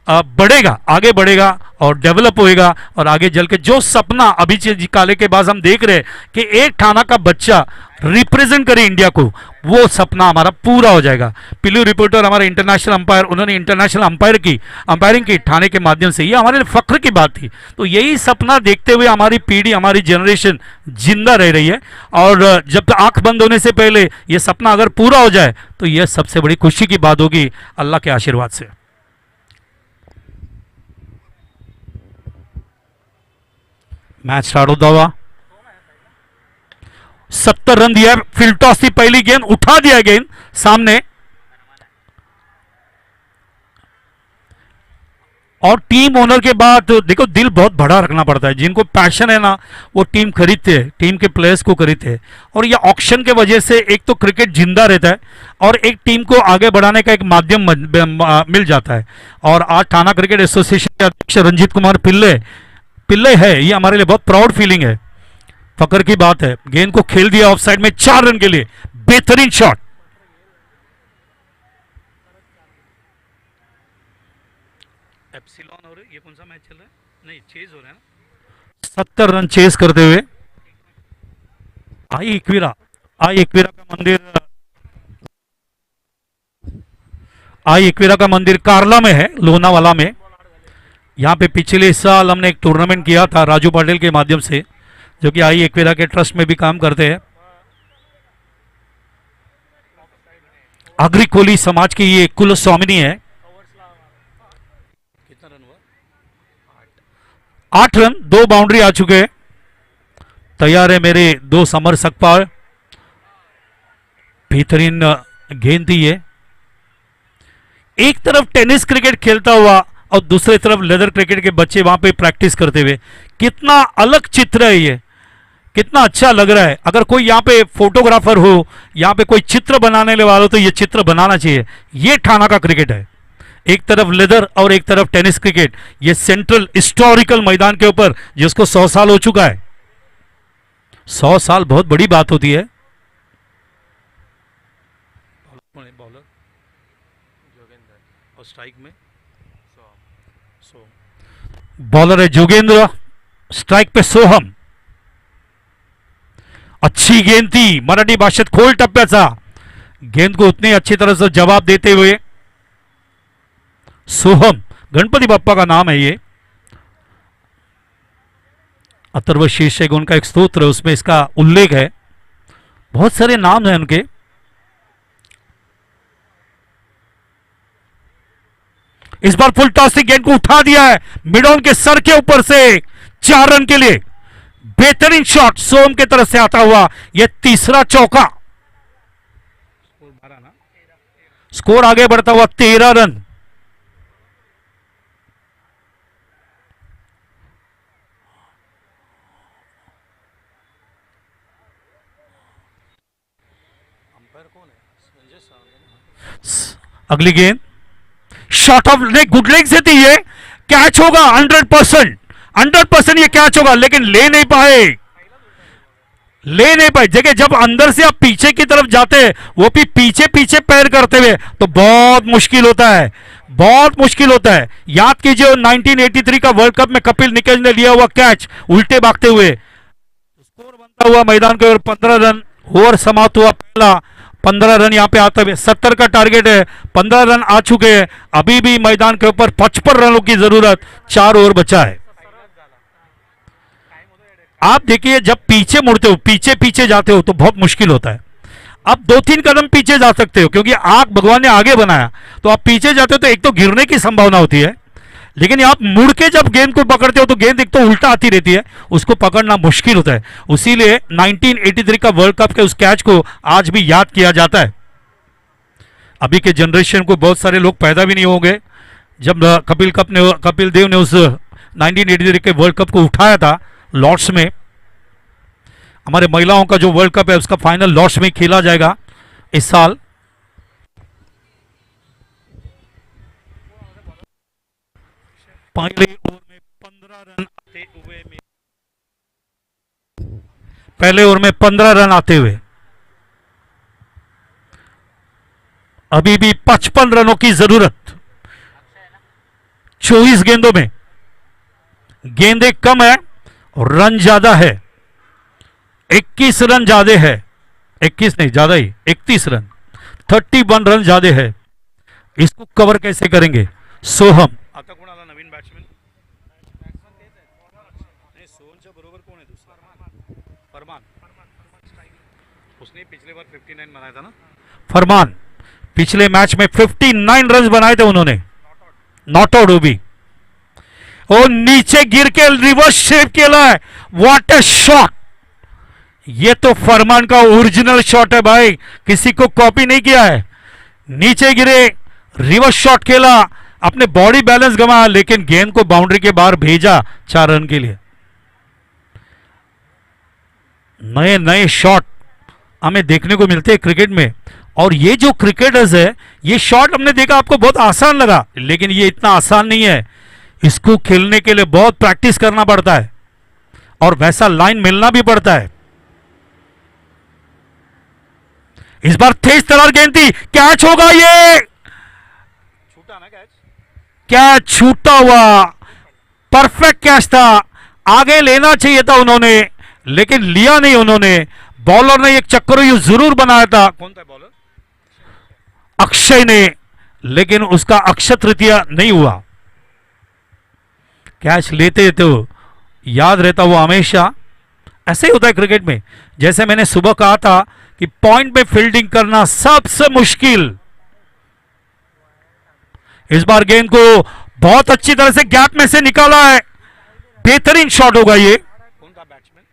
बढ़ेगा, आगे बढ़ेगा और डेवलप होएगा। और आगे चल के जो सपना अभी काले के बाद हम देख रहे हैं कि एक ठाणा का बच्चा रिप्रेजेंट करे इंडिया को, वो सपना हमारा पूरा हो जाएगा। पिल्लू रिपोर्टर हमारे इंटरनेशनल अंपायर, उन्होंने इंटरनेशनल अंपायरिंग की ठाणे के माध्यम से, ये हमारे लिए फख्र की बात थी। तो यही सपना देखते हुए हमारी पीढ़ी, हमारी जनरेशन जिंदा रह रही है। और जब तक आंख बंद होने से पहले ये सपना अगर पूरा हो जाए तो यह सबसे बड़ी खुशी की बात होगी, अल्लाह के आशीर्वाद से। मैच स्टार्ट होता हुआ 70 रन दिया, फील्ड टॉस थी पहली गेंद, उठा दिया गेंद सामने। और टीम ओनर के बाद देखो दिल बहुत बड़ा रखना पड़ता है। जिनको पैशन है ना वो टीम खरीदते हैं, टीम के प्लेयर्स को खरीदते हैं। और ये ऑक्शन के वजह से एक तो क्रिकेट जिंदा रहता है और एक टीम को आगे बढ़ाने का एक माध्यम मिल जाता है। और आज ठाणा क्रिकेट एसोसिएशन के अध्यक्ष रंजीत कुमार पिल्ले है, ये हमारे लिए बहुत प्राउड फीलिंग है, फकर की बात है। गेंद को खेल दिया ऑफ साइड में 4 रन के लिए, बेहतरीन शॉट। एप्सिलॉन और ये कौन सा मैच चल रहा है? नहीं, चेज हो रहा है ना। 70 रन चेज करते हुए आई इक्विरा का मंदिर कार्ला में है, लोनावाला में। यहाँ पे पिछले साल हमने एक टूर्नामेंट किया था राजू पाटिल के माध्यम से, जो कि आई एक्वेरा के ट्रस्ट में भी काम करते हैं। अग्रिकोली समाज की ये कुल स्वामिनी है। कितना रन हुआ? 8 रन, 2 बाउंड्री आ चुके हैं। तैयार है मेरे 2 समर सकपाल, बेहतरीन गेंद थी ये। एक तरफ टेनिस क्रिकेट खेलता हुआ और दूसरी तरफ लेदर क्रिकेट के बच्चे वहां पे प्रैक्टिस करते हुए, कितना अलग चित्र है ये, कितना अच्छा लग रहा है। अगर कोई यहाँ पे फोटोग्राफर हो, यहाँ पे कोई चित्र बनाने वाला हो तो ये चित्र बनाना चाहिए। ये ठाणा का क्रिकेट है, एक तरफ लेदर और एक तरफ टेनिस क्रिकेट। ये सेंट्रल हिस्टोरिकल मैदान के ऊपर जिसको 100 साल हो चुका है। 100 साल बहुत बड़ी बात होती है। बॉलर और स्ट्राइक में बॉलर है जोगेंद्र, स्ट्राइक पे सोहम। अच्छी गेंद थी, मराठी भाषेत खोल टप्प्याचा। गेंद को उतनी अच्छी तरह से जवाब देते हुए सोहम, गणपति बप्पा का नाम है ये। अथर्व शीर्षक उनका एक स्तोत्र है, उसमें इसका उल्लेख है। बहुत सारे नाम हैं उनके। इस बार फुल टॉस से गेंद को उठा दिया है मिड ऑन के सर के ऊपर से 4 रन के लिए। बेहतरीन शॉट सोम की तरफ से आता हुआ, यह तीसरा चौका। स्कोर आगे बढ़ता हुआ 13 रन। अगली गेंद shot of leg, good leg से थी, ये कैच होगा 100% ये कैच होगा, लेकिन ले नहीं पाए। ले नहीं पाए। देखिए जब अंदर से आप पीछे की तरफ जाते हैं, वो भी पीछे पीछे पैर करते हुए, तो बहुत मुश्किल होता है, बहुत मुश्किल होता है। याद कीजिए 1983 का वर्ल्ड कप में कपिल निकल ने लिया हुआ कैच उल्टे भागते हुए, स्कोर बनता हुआ मैदान के ओर 15 रन, ओवर समाप्त हुआ पहला, 15 रन यहां पे आते हुए 70 का टारगेट है, 15 रन आ चुके हैं, अभी भी मैदान के ऊपर 55 रनों की जरूरत, 4 ओवर बचा है। आप देखिए जब पीछे मुड़ते हो, पीछे पीछे जाते हो तो बहुत मुश्किल होता है। आप 2-3 कदम पीछे जा सकते हो क्योंकि आंख भगवान ने आगे बनाया, तो आप पीछे जाते हो तो एक तो गिरने की संभावना होती है, लेकिन आप मुड़ के जब गेंद को पकड़ते हो तो गेंद एक तो उल्टा आती रहती है, उसको पकड़ना मुश्किल होता है। उसीलिए 1983 का वर्ल्ड कप के उस कैच को आज भी याद किया जाता है। अभी के जनरेशन को बहुत सारे लोग पैदा भी नहीं होंगे जब कपिल देव ने उस 1983 के वर्ल्ड कप को उठाया था लॉर्ड्स में। हमारे महिलाओं का जो वर्ल्ड कप है उसका फाइनल लॉर्ड्स में खेला जाएगा इस साल। पहले ओवर में 15 रन आते हुए, पहले ओवर में 15 रन आते हुए अभी भी 55 रनों की जरूरत। 24 गेंदों में गेंदें कम है और रन ज्यादा है, 21 रन ज्यादा है, 21 नहीं ज्यादा ही, 31 रन, 31 रन ज्यादा है। इसको कवर कैसे करेंगे? सोहम आता कोण आला नवीन बॅट्समॅन? नहीं सोहमच्या बरोबर कोण है दूसरा? फरमान। उसने पिछले बार 59 बनाया था ना। फरमान पिछले मैच में 59 रन बनाए थे उन्होंने, नॉट आउट हो भी। और नीचे गिर के रिवर्स शेप केला है, व्हाट अ शॉट! ये तो फरमान का ओरिजिनल शॉट है भाई, किसी को कॉपी नहीं किया है। नीचे गिरे, रिवर्स शॉट खेला, अपने बॉडी बैलेंस गंवाया, लेकिन गेंद को बाउंड्री के बाहर भेजा 4 रन के लिए। नए नए शॉट हमें देखने को मिलते हैं क्रिकेट में, और ये जो क्रिकेटर्स है, ये शॉट हमने देखा, आपको बहुत आसान लगा, लेकिन ये इतना आसान नहीं है। इसको खेलने के लिए बहुत प्रैक्टिस करना पड़ता है और वैसा लाइन मिलना भी पड़ता है। इस बार तेज तरार गेंद थी, कैच होगा, ये छूटा ना कैच, कैच छूटा हुआ, परफेक्ट कैच था, आगे लेना चाहिए था उन्होंने, लेकिन लिया नहीं उन्होंने। बॉलर ने एक चक्कर जरूर बनाया था, कौन था बॉलर? अक्षय ने, लेकिन उसका अक्षय तृतीया नहीं हुआ। कैच लेते तो याद रहता वो हमेशा। ऐसे ही होता है क्रिकेट में, जैसे मैंने सुबह कहा था कि पॉइंट पे फील्डिंग करना सबसे मुश्किल। इस बार गेंद को बहुत अच्छी तरह से गैप में से निकाला है, बेहतरीन शॉट होगा ये। कौन था बैट्समैन?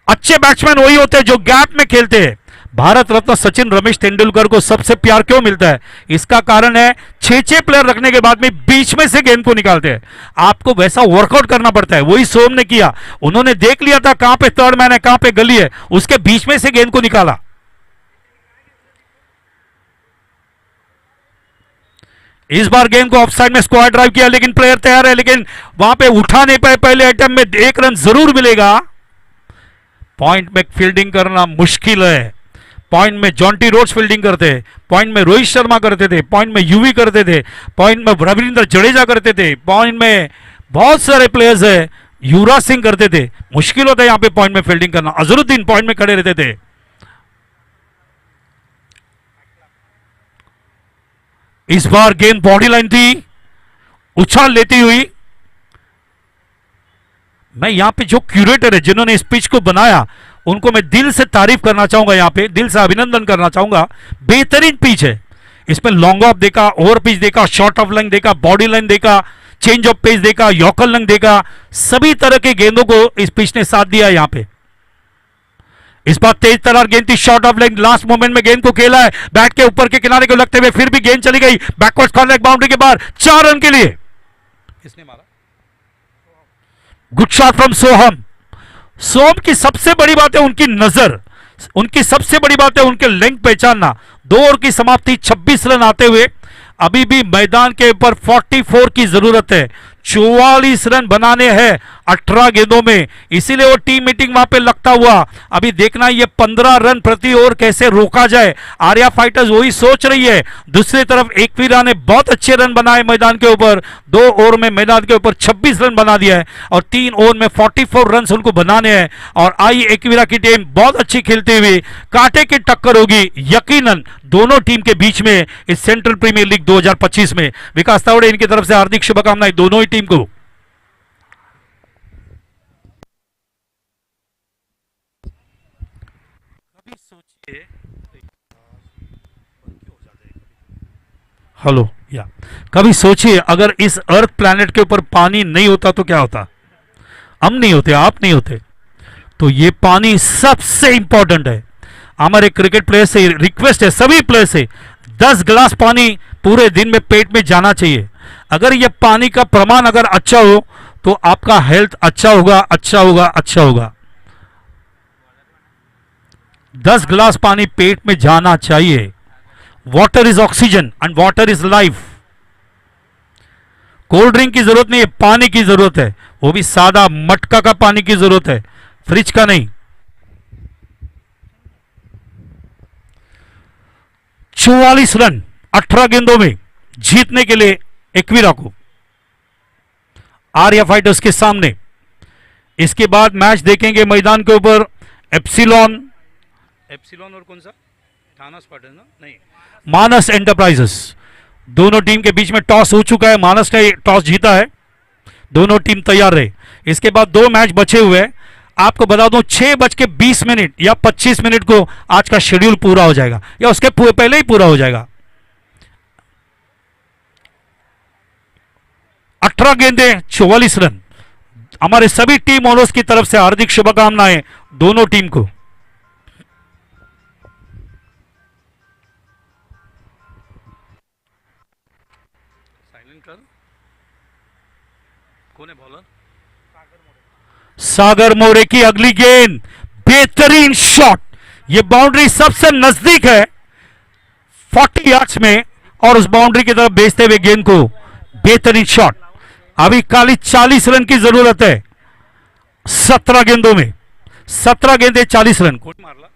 अच्छे बैट्समैन वही होते हैं जो गैप में खेलते हैं। भारत रत्न सचिन रमेश तेंदुलकर को सबसे प्यार क्यों मिलता है? इसका कारण है 6-6 प्लेयर रखने के बाद में बीच में से गेंद को निकालते हैं। आपको वैसा वर्कआउट करना पड़ता है, वही सोम ने किया। उन्होंने देख लिया था कहां पे थर्ड मैन है, कहां पे गली है, उसके बीच में से गेंद को निकाला। इस बार गेंद को ऑफसाइड में स्क्वायर ड्राइव किया, लेकिन प्लेयर तैयार है, लेकिन वहां पे उठा नहीं पाए। पहले अटेम्प्ट में 1 रन जरूर मिलेगा। पॉइंट में फील्डिंग करना मुश्किल है। पॉइंट में जॉन्टी रोड्स फील्डिंग करते, पॉइंट में रोहित शर्मा करते थे, पॉइंट में यूवी करते थे, पॉइंट में रविंद्र जडेजा करते थे, पॉइंट में बहुत सारे प्लेयर्स है, युवराज सिंह करते थे। मुश्किल होता है यहां पे पॉइंट में फील्डिंग करना। अजरुद्दीन पॉइंट में खड़े रहते थे। इस बार गेंद बॉडी लाइन थी, उछाल लेती हुई। मैं यहां पे जो क्यूरेटर है जिन्होंने इस पिच को बनाया, उनको मैं दिल से तारीफ करना चाहूंगा, यहां पे दिल से अभिनंदन करना चाहूंगा। बेहतरीन पिच है, इसमें लॉन्ग ऑफ देखा, ओवर पिच देखा, शॉर्ट ऑफ लाइन देखा, बॉडी लाइन देखा, चेंज ऑफ पेस देखा, यॉर्कर लंग देखा, सभी तरह के गेंदों को इस पिच ने साथ दिया यहां पे। इस बार तेज तरार गेंद थी, short of line, last moment में गेंद को खेला है, बैट के ऊपर के किनारे को लगते हुए, फिर भी गेंद चली गई बैकवर्ड कॉर्नर बाउंड्री के बाहर, 4 रन के लिए। किसने मारा? गुड शॉट फ्रॉम सोहम। सोहम की सबसे बड़ी बात है उनकी नजर, उनकी सबसे बड़ी बात है उनके लेंथ पहचानना। 2 ओवर की समाप्ति, 26 रन आते हुए अभी भी मैदान के ऊपर 44 की जरूरत है। 44 रन बनाने हैं 18 गेंदों में, इसीलिए वो टीम मीटिंग वहां पे लगता हुआ। अभी देखना ये 15 रन प्रति ओवर कैसे रोका जाए, आर्या फाइटर्स वही सोच रही है। दूसरी तरफ एकवीरा ने बहुत अच्छे रन बनाए मैदान के ऊपर, 2 ओवर में मैदान के ऊपर 26 रन बना दिया है और 3 ओवर में 44 रन उनको बनाने हैं। और आई एकवीरा की टीम बहुत अच्छी खेलती हुई कांटे की टक्कर होगी यकीनन दोनों टीम के बीच में इस सेंट्रल प्रीमियर लीग 2025 में। विकास तावड़े इनकी तरफ से हार्दिक शुभकामनाएं दोनों ही टीम को। हेलो या कभी सोचिए अगर इस अर्थ प्लैनेट के ऊपर पानी नहीं होता तो क्या होता। हम नहीं होते, आप नहीं होते, तो ये पानी सबसे इंपॉर्टेंट है। हमारे क्रिकेट प्लेयर से रिक्वेस्ट है, सभी प्लेयर से 10 गिलास पानी पूरे दिन में पेट में जाना चाहिए। अगर ये पानी का प्रमाण अगर अच्छा हो तो आपका हेल्थ अच्छा होगा, अच्छा होगा, अच्छा होगा। 10 गिलास पानी पेट में जाना चाहिए। Water is oxygen and water is life. Cold drink की जरूरत नहीं है, पानी की जरूरत है, वो भी सादा मटका का पानी की जरूरत है, फ्रिज का नहीं। 44 रन 18 गेंदों में जीतने के लिए एकवीरा को आर्या फाइटर्स के सामने। इसके बाद मैच देखेंगे मैदान के ऊपर एप्सिलॉन और कौन सा थाना स्पार्टन ना नहीं मानस एंटरप्राइजेस। दोनों टीम के बीच में टॉस हो चुका है, मानस ने टॉस जीता है, दोनों टीम तैयार रहे। इसके बाद 2 मैच बचे हुए हैं। आपको बता दूं 6:20 या 25 मिनट को आज का शेड्यूल पूरा हो जाएगा या उसके पहले ही पूरा हो जाएगा। 18 गेंदे 44 रन। हमारे सभी टीम ओनर्स की तरफ से हार्दिक शुभकामनाएं दोनों टीम को। कौन है बॉलर? सागर मोरे की अगली गेंद, बेहतरीन शॉट। ये बाउंड्री सबसे नजदीक है 40 यार्ड्स में और उस बाउंड्री की तरफ भेजते हुए गेंद को, बेहतरीन शॉट। अभी खाली 40 रन की जरूरत है 17 गेंदों में, 17 गेंदे 40 रन। कोण मारला?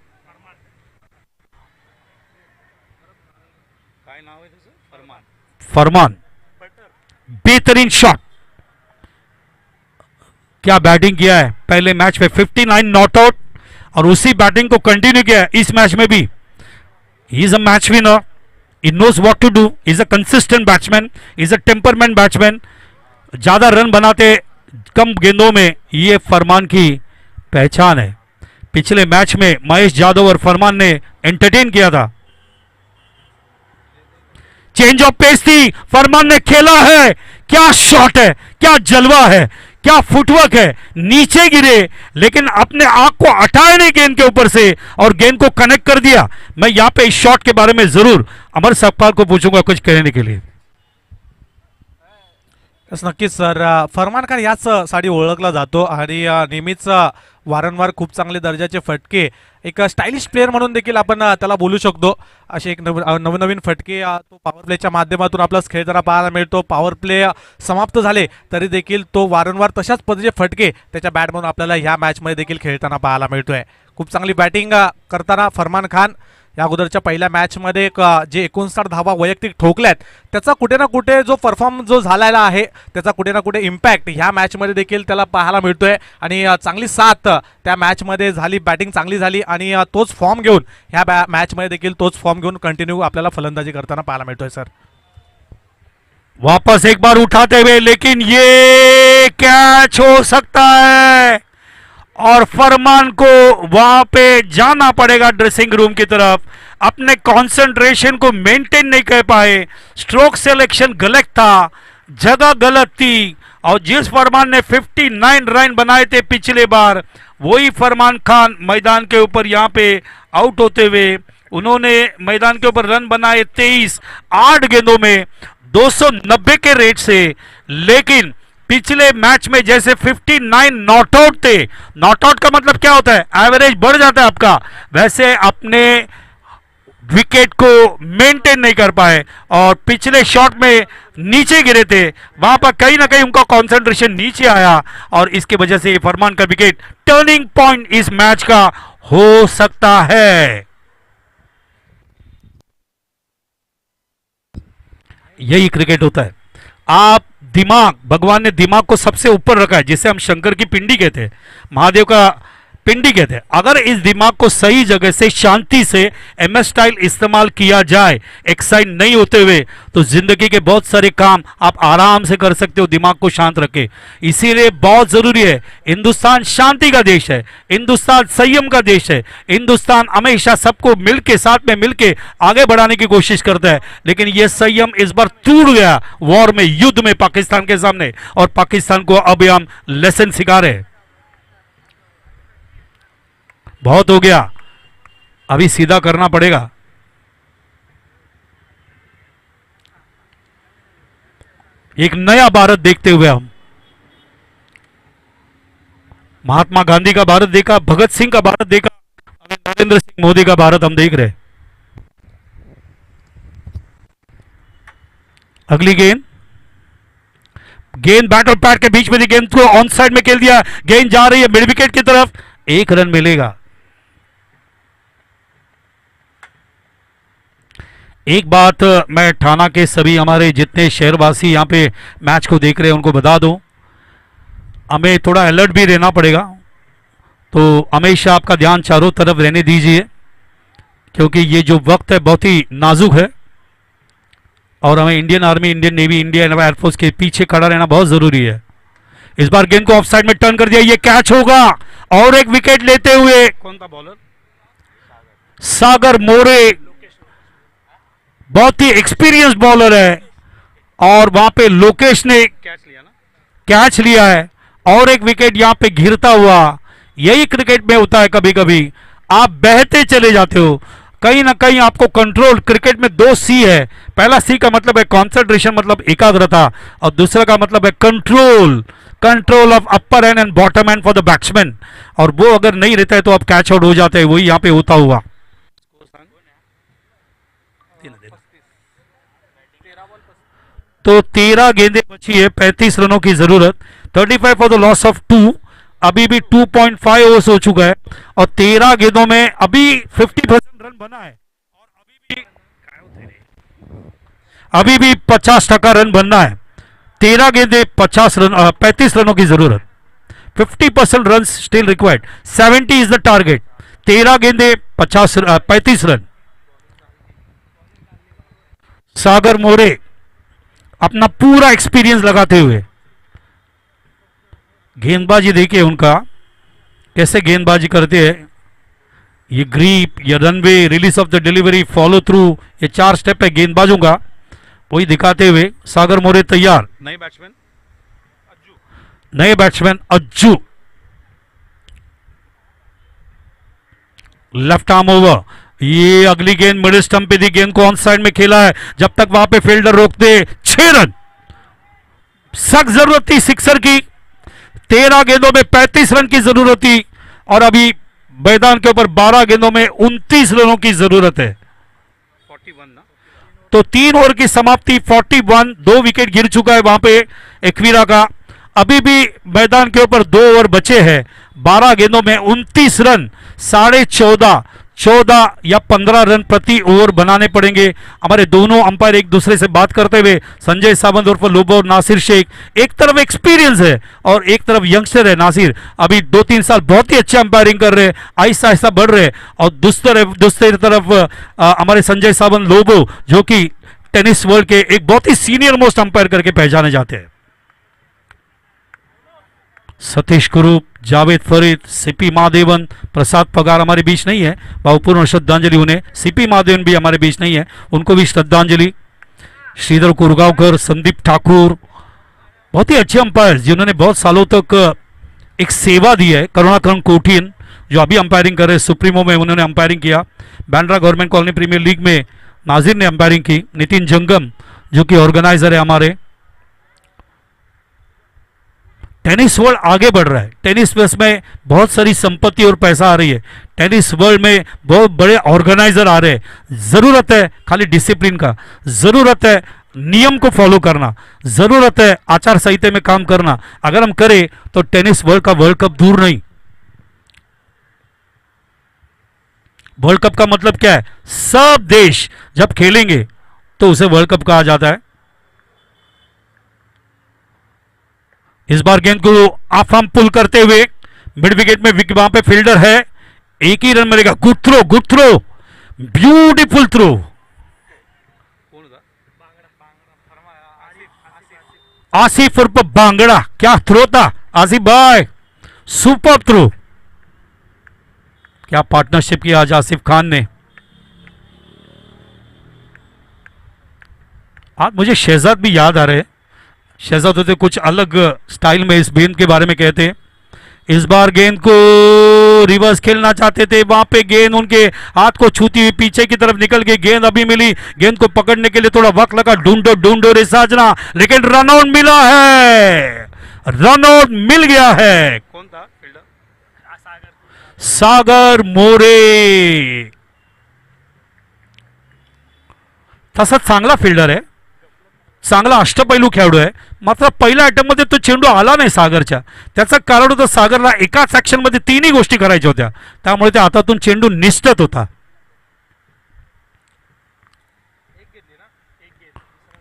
काय नाव आहे त्याचं? फरमान। बेहतरीन शॉट। क्या बैटिंग किया है पहले मैच में, 59 नॉट आउट, और उसी बैटिंग को कंटिन्यू किया है इस मैच में भी। He is a match winner, he knows what to do, is a consistent batsman, is a temperament batsman. ज्यादा रन बनाते कम गेंदों में, ये फरमान की पहचान है। पिछले मैच में महेश यादव और फरमान ने एंटरटेन किया था। चेंज ऑफ पेस थी, फरमान ने खेला है, क्या शॉट है, क्या जलवा है, क्या फुटवर्क है। नीचे गिरे लेकिन अपने आंख को हटाए नहीं गेंद के ऊपर से और गेंद को कनेक्ट कर दिया। मैं यहां पे इस शॉट के बारे में जरूर अमर सकपाल को पूछूंगा कुछ कहने के लिए। नक्कीच सर, फरमान खान याच साठी ओळखला जातो आणि नेहमीच वारंवार खूप चांगले दर्जाचे फटके, एक स्टायलिश प्लेअर म्हणून देखील आपण त्याला बोलू शकतो। असे एक नवनवीन फटके तो पॉवर प्लेच्या माध्यमातून आपल्याला खेळताना पाहायला मिळतो। पॉवर प्ले समाप्त झाले तरी देखील तो वारंवार तशाच पद्धतीचे फटके त्याच्या बॅटमधून आपल्याला ह्या मॅचमध्ये देखील खेळताना पाहायला मिळतोय। खूप चांगली बॅटिंग करताना फरमान खान या अगोदरच्या पहिल्या मॅचमध्ये जे 59 धावा वैयक्तिक ठोकल्यात त्याचा कुठे ना कुठे जो परफॉर्म जो झालेला आहे त्याचा कुठे ना कुठे इम्पॅक्ट ह्या मॅचमध्ये देखील त्याला पाहायला मिळतोय। आणि चांगली साथ त्या मॅचमध्ये झाली, बॅटिंग चांगली झाली आणि तोच फॉर्म घेऊन ह्या मॅचमध्ये देखील तोच फॉर्म घेऊन कंटिन्यू आपल्याला फलंदाजी करताना पाहायला मिळतोय सर। वापस एक बार उठाते हुए, लेकिन ये कैच हो सकता है और फरमान को वहां पे जाना पड़ेगा ड्रेसिंग रूम की तरफ। अपने कंसंट्रेशन को मेंटेन नहीं कर पाए, स्ट्रोक सिलेक्शन गलत था, जगह गलत थी, और जिस फरमान ने 59 रन बनाए थे पिछले बार, वही फरमान खान मैदान के ऊपर यहां पे आउट होते हुए उन्होंने मैदान के ऊपर रन बनाए 23 8 गेंदों में 290 के रेट से। लेकिन पिछले मैच में जैसे 59 नॉट आउट थे, नॉट आउट का मतलब क्या होता है, एवरेज बढ़ जाता है आपका, वैसे अपने विकेट को मेंटेन नहीं कर पाए और पिछले शॉट में नीचे गिरे थे, वहां पर कहीं ना कहीं उनका कंसंट्रेशन नीचे आया और इसकी वजह से फरमान का विकेट टर्निंग पॉइंट इस मैच का हो सकता है। यही क्रिकेट होता है। आप दिमाग, भगवान ने दिमाग को सबसे ऊपर रखा है, जिसे हम शंकर की पिंडी कहते हैं, महादेव का पिंडी कहते हैं। अगर इस दिमाग को सही जगह से शांति से एमएस स्टाइल इस्तेमाल किया जाए, एक्साइट नहीं होते हुए, तो जिंदगी के बहुत सारे काम आप आराम से कर सकते हो, दिमाग को शांत रखे। इसीलिए बहुत जरूरी है, हिंदुस्तान शांति का देश है, हिंदुस्तान संयम का देश है, हिंदुस्तान हमेशा सबको मिलके, साथ में मिलके आगे बढ़ाने की कोशिश करता है। लेकिन यह संयम इस बार टूट गया वॉर में, युद्ध में पाकिस्तान के सामने, और पाकिस्तान को अब हम लेसन सिखा रहे हैं। बहुत हो गया, अभी सीधा करना पड़ेगा। एक नया भारत देखते हुए हम, महात्मा गांधी का भारत देखा, भगत सिंह का भारत देखा, अभी नरेंद्र सिंह मोदी का भारत हम देख रहे। अगली गेंद, गेंद बैट और पैड के बीच में थी, गेंद को ऑन साइड में खेल दिया, गेंद जा रही है मिड विकेट की तरफ, 1 रन मिलेगा। एक बात मैं ठाना के सभी हमारे जितने शहरवासी यहां पे मैच को देख रहे हैं उनको बता दूं, हमें थोड़ा अलर्ट भी रहना पड़ेगा, तो हमेशा आपका ध्यान चारों तरफ रहने दीजिए, क्योंकि ये जो वक्त है बहुत ही नाजुक है और हमें Indian army, Indian navy, Indian air force के पीछे खड़ा रहना बहुत जरूरी है। इस बार गेंद को ऑफ साइड में टर्न कर दिया, ये कैच होगा और एक विकेट लेते हुए कौन था बॉलर? सागर मोरे, बहुत ही एक्सपीरियंस बॉलर है, और वहां पे लोकेश ने कैच लिया है और एक विकेट यहां पे घिरता हुआ। यही क्रिकेट में होता है, कभी कभी आप बहते चले जाते हो, कहीं ना कहीं आपको कंट्रोल, क्रिकेट में 2 सी है, पहला सी का मतलब है कॉन्सेंट्रेशन, मतलब एकाग्रता, और दूसरा का मतलब है control, control of upper hand and bottom hand for the batsman, और वो अगर नहीं रहता है तो आप कैच आउट हो जाते हैं। वही यहां पे होता हुआ। तो 13 गेंदें बची है, 35 रनों की जरूरत, 35 फॉर द लॉस ऑफ 2। अभी भी 2.5 ओवर्स हो चुका है और 13 गेंदों में अभी 50% रन बना है, और अभी भी 50% रन बनना है। 13 गेंदें 35 रनों की जरूरत, 50% run still required, 70 is the target. 13 गेंदें 35 रन। सागर मोरे अपना पूरा एक्सपीरियंस लगाते हुए, गेंदबाजी देखिए उनका कैसे गेंदबाजी करते हैं, ये ग्रीप, ये runway, release of the delivery, follow through, ये 4 स्टेप है गेंदबाजों का, वही दिखाते हुए सागर मोरे तैयार। नए batsman Ajju, left arm over, ये अगली गेंद मिडिल स्टंप पे थी, गेंद को ऑन साइड में खेला है, जब तक वहां पे फील्डर रोकते, 6 रन। सख्त जरूरत थी सिक्सर की, 13 गेंदों में 35 रन की जरूरत थी, और अभी मैदान के ऊपर 12 गेंदों में 29 रनों की जरूरत है। 41 ना? तो 3 ओवर की समाप्ति, 41, 2 विकेट गिर चुका है वहां पे एक्वीरा का। अभी भी मैदान के ऊपर 2 ओवर बचे हैं, 12 गेंदों में 29 रन, 14 या 15 रन प्रति ओवर बनाने पड़ेंगे। हमारे दोनों अंपायर एक दूसरे से बात करते हुए, संजय सावंत उर्फ लोबो और नासिर शेख, एक तरफ एक्सपीरियंस है और एक तरफ यंगस्टर है नासिर, अभी 2-3 साल बहुत ही अच्छे अंपायरिंग कर रहे हैं, आहिस्ता आहिस्ता बढ़ रहे हैं, और दूसरी तरफ हमारे संजय सावंत लोबो, जो कि टेनिस वर्ल्ड के एक बहुत ही सीनियर मोस्ट अंपायर करके पहचाने जाते हैं। सतीश कुरूप, जावेद फरीद, सीपी महादेवन, प्रसाद पगार हमारे बीच नहीं है, भावपूर्ण श्रद्धांजलि उन्हें। सीपी महादेवन भी हमारे बीच नहीं है, उनको भी श्रद्धांजलि। श्रीधर कुरगांवकर, संदीप ठाकुर, बहुत ही अच्छे अंपायर जिन्होंने बहुत सालों तक एक सेवा दी है। करुणाकरण कोठियन जो अभी अंपायरिंग कर रहे हैं, सुप्रीमो में उन्होंने अंपायरिंग किया। Bandra government colony premier league में नाजिर ने अंपायरिंग की। नितिन जंगम जो कि ऑर्गेनाइजर है हमारे। टेनिस वर्ल्ड आगे बढ़ रहा है, टेनिस में बहुत सारी संपत्ति और पैसा आ रही है, टेनिस वर्ल्ड में बहुत बड़े ऑर्गेनाइजर आ रहे हैं। जरूरत है खाली डिसिप्लिन का, जरूरत है नियम को फॉलो करना, जरूरत है आचार संहिता में काम करना। अगर हम करें तो टेनिस वर्ल्ड का वर्ल्ड कप दूर नहीं। वर्ल्ड कप का मतलब क्या है? सब देश जब खेलेंगे तो उसे वर्ल्ड कप कहा जाता है। इस बार गेंद को आफाम पुल करते हुए मिड विकेट में वहां पे फील्डर है, एक ही रन मिलेगा। Good throw, good throw, beautiful throw. Asif उर्फ बांगड़ा, क्या थ्रो था आसिफ भाई, सुपर थ्रो। क्या पार्टनरशिप किया आज आसिफ खान ने। आज मुझे शहजाद भी याद आ रहे हैं। शहजाद होते कुछ अलग स्टाइल में इस गेंद के बारे में कहते हैं। इस बार गेंद को रिवर्स खेलना चाहते थे, वहां पे गेंद उनके हाथ को छूती हुई पीछे की तरफ निकल गई। गेंद अभी मिली, गेंद को पकड़ने के लिए थोड़ा वक्त लगा। ढूंढो ढूंढो रे साजना, लेकिन रन आउट मिला है, रन आउट मिल गया है। कौन था फील्डर? सागर मोरे। तसा चांगला फिल्डर आहे, चांगला अष्टपैलू खेळाडू आहे, मात्र पहिल्या अटेम्प्ट मध्ये तो चेंडू आला नाही सागरच्या। त्याचं कारण होतं सागरला एकाच ऍक्शन मध्ये तीनही गोष्टी करायच्या होत्या, त्यामुळे त्या हातातून चेंडू निसटत होता।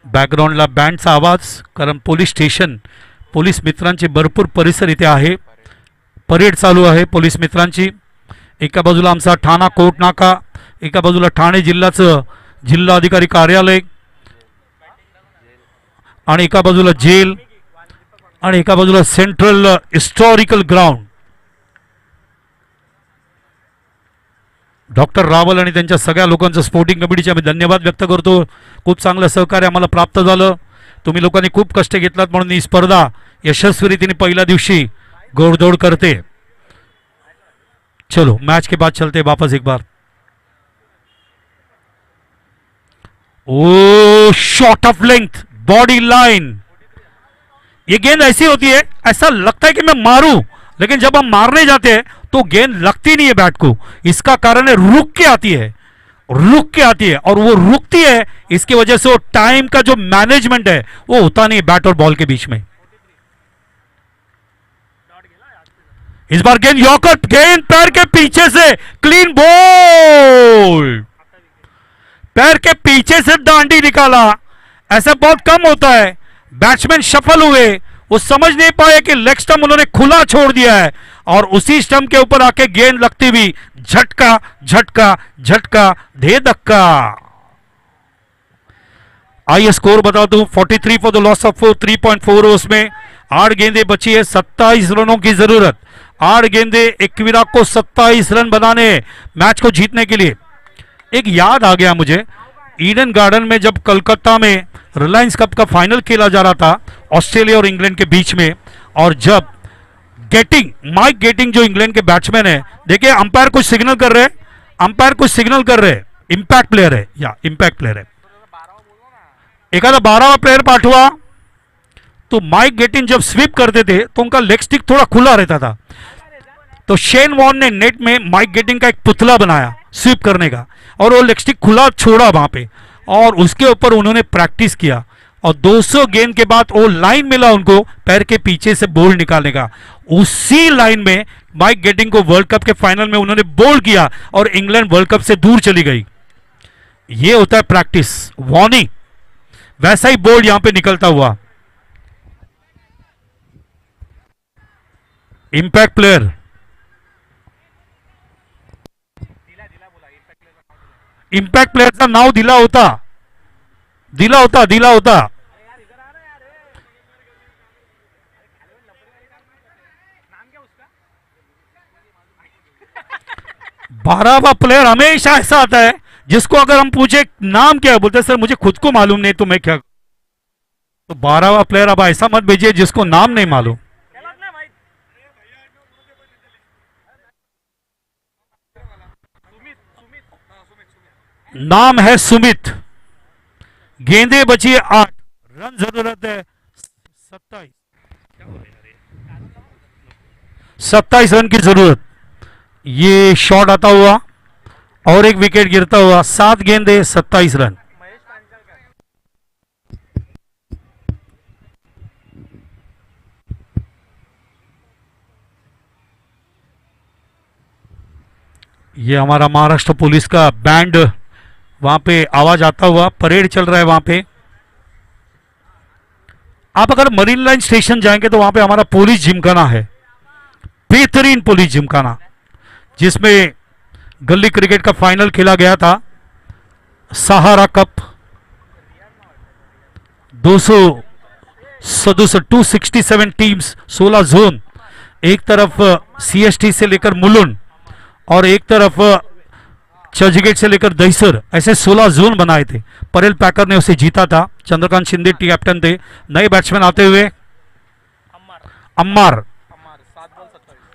बॅकग्राऊंडला बँडचा आवाज, कारण पोलीस स्टेशन, पोलीस मित्रांचे भरपूर परिसर इथे आहे, परेड चालू आहे पोलीस मित्रांची। एका बाजूला आमचा ठाणा कोर्ट नाका, एका बाजूला ठाणे जिल्ह्याचं जिल्हा अधिकारी कार्यालय, आणि एका बाजूला जेल, आणि एका बाजूला central historical ground. Doctor Rawal आणि त्यांच्या सगळ्या लोकांचं स्पोर्टिंग कमिटीचे आम्ही धन्यवाद व्यक्त करतो। खूप चांगलं सहकार्य आम्हाला प्राप्त झालं, तुम्ही लोकांनी खूप कष्ट घेतलात म्हणून ही स्पर्धा यशस्वी रीतीने पहिल्या दिवशी गोडदोड करते। चलो मैच के बाद चलते वापस एक बार। Oh short of length, body line. ये गेंद ऐसी होती है, ऐसा लगता है कि मैं मारूं, लेकिन जब हम मारने जाते हैं तो गेंद लगती नहीं है बैट को। इसका कारण है रुक के आती है, रुक के आती है, और वो रुकती है, इसकी वजह से वो टाइम का जो मैनेजमेंट है वो होता नहीं बैट और बॉल के बीच में। इस बार गेंद यॉर्कर, गेंद पैर के पीछे से क्लीन बॉल, पैर के पीछे से दांडी निकाला। ऐसा बहुत कम होता है, बैट्समैन सफल हुए, वो समझ नहीं पाए कि लेग स्टंप उन्होंने खुला छोड़ दिया है, और उसी स्टंप के ऊपर आके गेंद लगती हुई झटका झटका झटका, दे धक्का। आइए स्कोर बता दूं, 43 for the loss of 4, 3.4 overs में 8 गेंदें बची है, 27 रनों की जरूरत। 8 गेंदें इक्विरा को 27 रन बनाने मैच को जीतने के लिए। एक याद आ गया मुझे, ईडन गार्डन में जब कलकत्ता में रिलायंस कप का फाइनल खेला जा रहा था ऑस्ट्रेलिया और इंग्लैंड के बीच में, और जब माइक गेटिंग जो इंग्लैंड के बैट्समैन है, देखिए अंपायर कुछ सिग्नल कर रहे हैं, अंपायर कुछ सिग्नल कर रहे हैं, इंपैक्ट प्लेयर है या इंपैक्ट प्लेयर है, एखादा 12वां प्लेयर पाठवा। तो माइक गेटिंग जब स्वीप करते थे तो उनका लेग स्टिक थोड़ा खुला रहता था, तो शेन वॉर्न ने नेट में माइक गेटिंग का एक पुतला बनाया स्वीप करने का, और वो लेग स्टिक खुला छोड़ा वहां पे, और उसके ऊपर उन्होंने प्रैक्टिस किया, और 200 गेंद के बाद वो लाइन मिला उनको पैर के पीछे से बॉल निकालने का। उसी लाइन में माइक गेटिंग को वर्ल्ड कप के फाइनल में उन्होंने बॉल किया और इंग्लैंड वर्ल्ड कप से दूर चली गई। ये होता है प्रैक्टिस, वार्निंग। वैसा ही बॉल यहां पे निकलता हुआ। इंपैक्ट प्लेयर, इंपैक्ट प्लेयरचा नाव दिला होता, दिला होता, दिला होता। बारहवां प्लेयर हमेशा ऐसा आता है जिसको अगर हम पूछे नाम क्या है, बोलते सर मुझे खुद को मालूम नहीं तो मैं क्या। तो 12वां प्लेयर अब ऐसा मत भेजिए जिसको नाम नहीं मालूम। नाम है सुमित। गेंदे बची है 8, रन जरूरत है 27। 27 रन की जरूरत। ये शॉट आता हुआ और एक विकेट गिरता हुआ, 7 गेंदे 27 रन। ये हमारा महाराष्ट्र पुलिस का बैंड, वहां पे आवाज आता हुआ, परेड चल रहा है वहां पे। आप अगर मरीन लाइन स्टेशन जाएंगे तो वहां पे हमारा पुलिस जिमखाना है, बेहतरीन पुलिस जिमखाना, जिसमें गली क्रिकेट का फाइनल खेला गया था, सहारा कप। 267 टीम्स, 16 जोन, एक तरफ सीएसटी से लेकर मुलुंड और एक तरफ चर्चगेट से लेकर दहीसर, ऐसे 16 जोन बनाए थे। परेल पैकर ने उसे जीता था। चंद्रकांत शिंदे कैप्टन थे। नए बैट्समैन आते हुए अम्मार,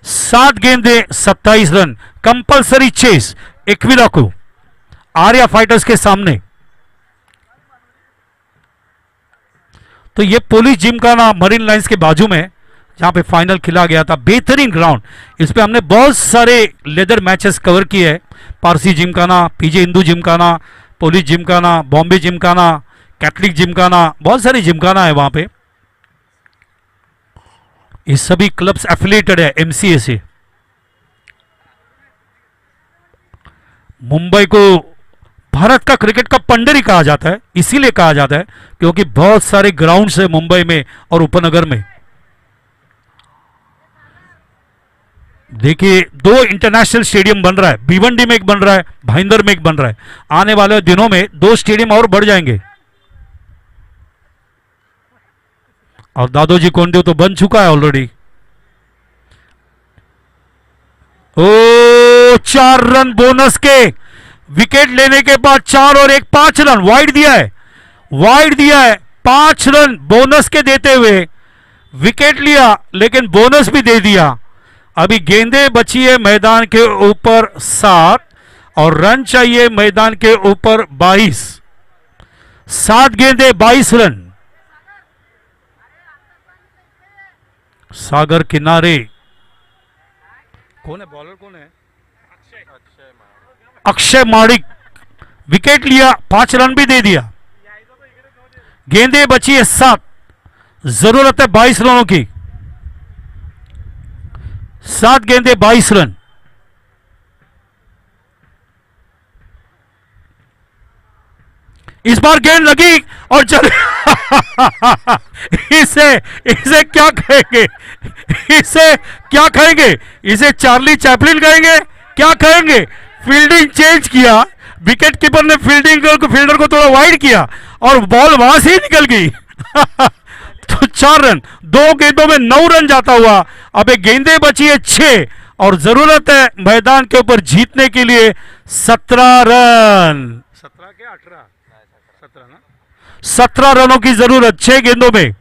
7 गेंदे 27 रन, कंपलसरी चेस एक्विलाको, आर्या फाइटर्स के सामने। तो ये पुलिस जिमखाना मरीन लाइंस के बाजू में, जहां पे फाइनल खेला गया था, बेहतरीन ग्राउंड। इस पे हमने बहुत सारे लेदर मैचेस कवर किए हैं। पारसी जिमखाना, पीजे हिंदू जिमखाना, पुलिस जिमखाना, बॉम्बे जिमखाना, कैथलिक जिमखाना, बहुत सारे जिमखाना है वहां पे। ये सभी क्लब्स एफिलिएटेड है एमसीए से। मुंबई को भारत का क्रिकेट का पंडरी कहा जाता है, इसीलिए कहा जाता है क्योंकि बहुत सारे ग्राउंड्स है मुंबई में और उपनगर में। देखिए 2 इंटरनेशनल स्टेडियम बन रहा है, भिवंडी में एक बन रहा है, भाईंदर में एक बन रहा है। आने वाले दिनों में 2 स्टेडियम और बढ़ जाएंगे। और दादोजी कोंडदेव तो बन चुका है ऑलरेडी। ओ 4 रन बोनस के, विकेट लेने के बाद 4 और 1, 5 रन वाइड दिया है, वाइड दिया है। 5 रन बोनस के देते हुए विकेट लिया, लेकिन बोनस भी दे दिया। अभी गेंदें बची है मैदान के ऊपर 7 और रन चाहिए मैदान के ऊपर 22। 7 गेंदे 22 रन। सागर किनारे कौन है, बॉलर कौन है? अक्षय माड़िक, विकेट लिया, 5 रन भी दे दिया। गेंदें बची है 7, जरूरत है 22 रनों की। 7 गेंदे 22 रन। इस बार गेंद लगी और चल इसे इसे क्या कहेंगे, इसे क्या कहेंगे? इसे चार्ली चैपलिन कहेंगे, क्या कहेंगे? फील्डिंग चेंज किया, विकेट कीपर ने फील्डर को थोड़ा वाइड किया और बॉल वहां से ही निकल गई। तो 4 रन, 2 गेंदों में 9 रन जाता हुआ। अब एक गेंदें बची है 6 और जरूरत है मैदान के ऊपर जीतने के लिए 17 रन। 17 क्या 18? 17 ना, 17 रनों की जरूरत 6 गेंदों में।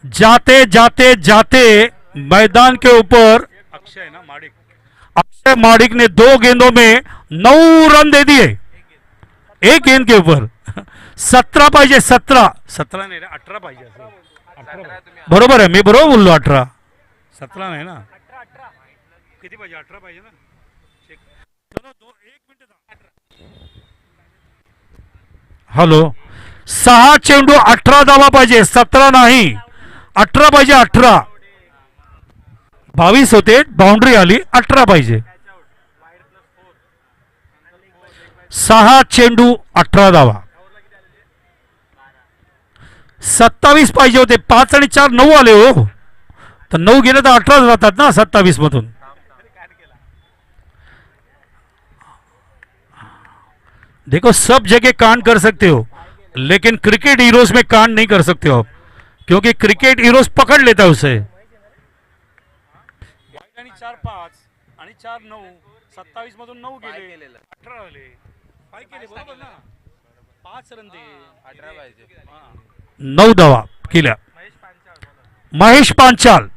जाते जाते जाते मैदान के ऊपर अक्षय माड़िक ने 2 गेंदों में 9 रन दे दिए, एक गेंद के ऊपर। 17 पाहिजे, 17 नाही, 18 पाहिजे। बरोबर आहे, मी बरोबर बोललो 18, 17 नाही ना, किती पाहिजे? 18 पाहिजे ना। हॅलो, 6 चेंडू 18 धावा पाहिजे, 17 नाही, 18 पाहिजे। 18 22 होते, बाउंड्री आली, 18 पाहिजे। 6 चेंडू 18 धावा, 27 पाहिजे होते, 5 आणि 4 9 आले हो, तर 9 गेले तर 18 राहतात ना 27 मधून। देखो सब जगह कांड कर सकते हो, लेकिन क्रिकेट हीरोज में कांड नहीं कर सकते हो आप, क्योंकि क्रिकेट हीरोज पकड़ लेता है उसे। 4-5 आणि 4-9, 27 मधून 9 गेले, 18 आले, 5 केले, बरोबर ना? 5 रन दे, 18 पाहिजे, 9 धावा केल्या। महेश पांचाल,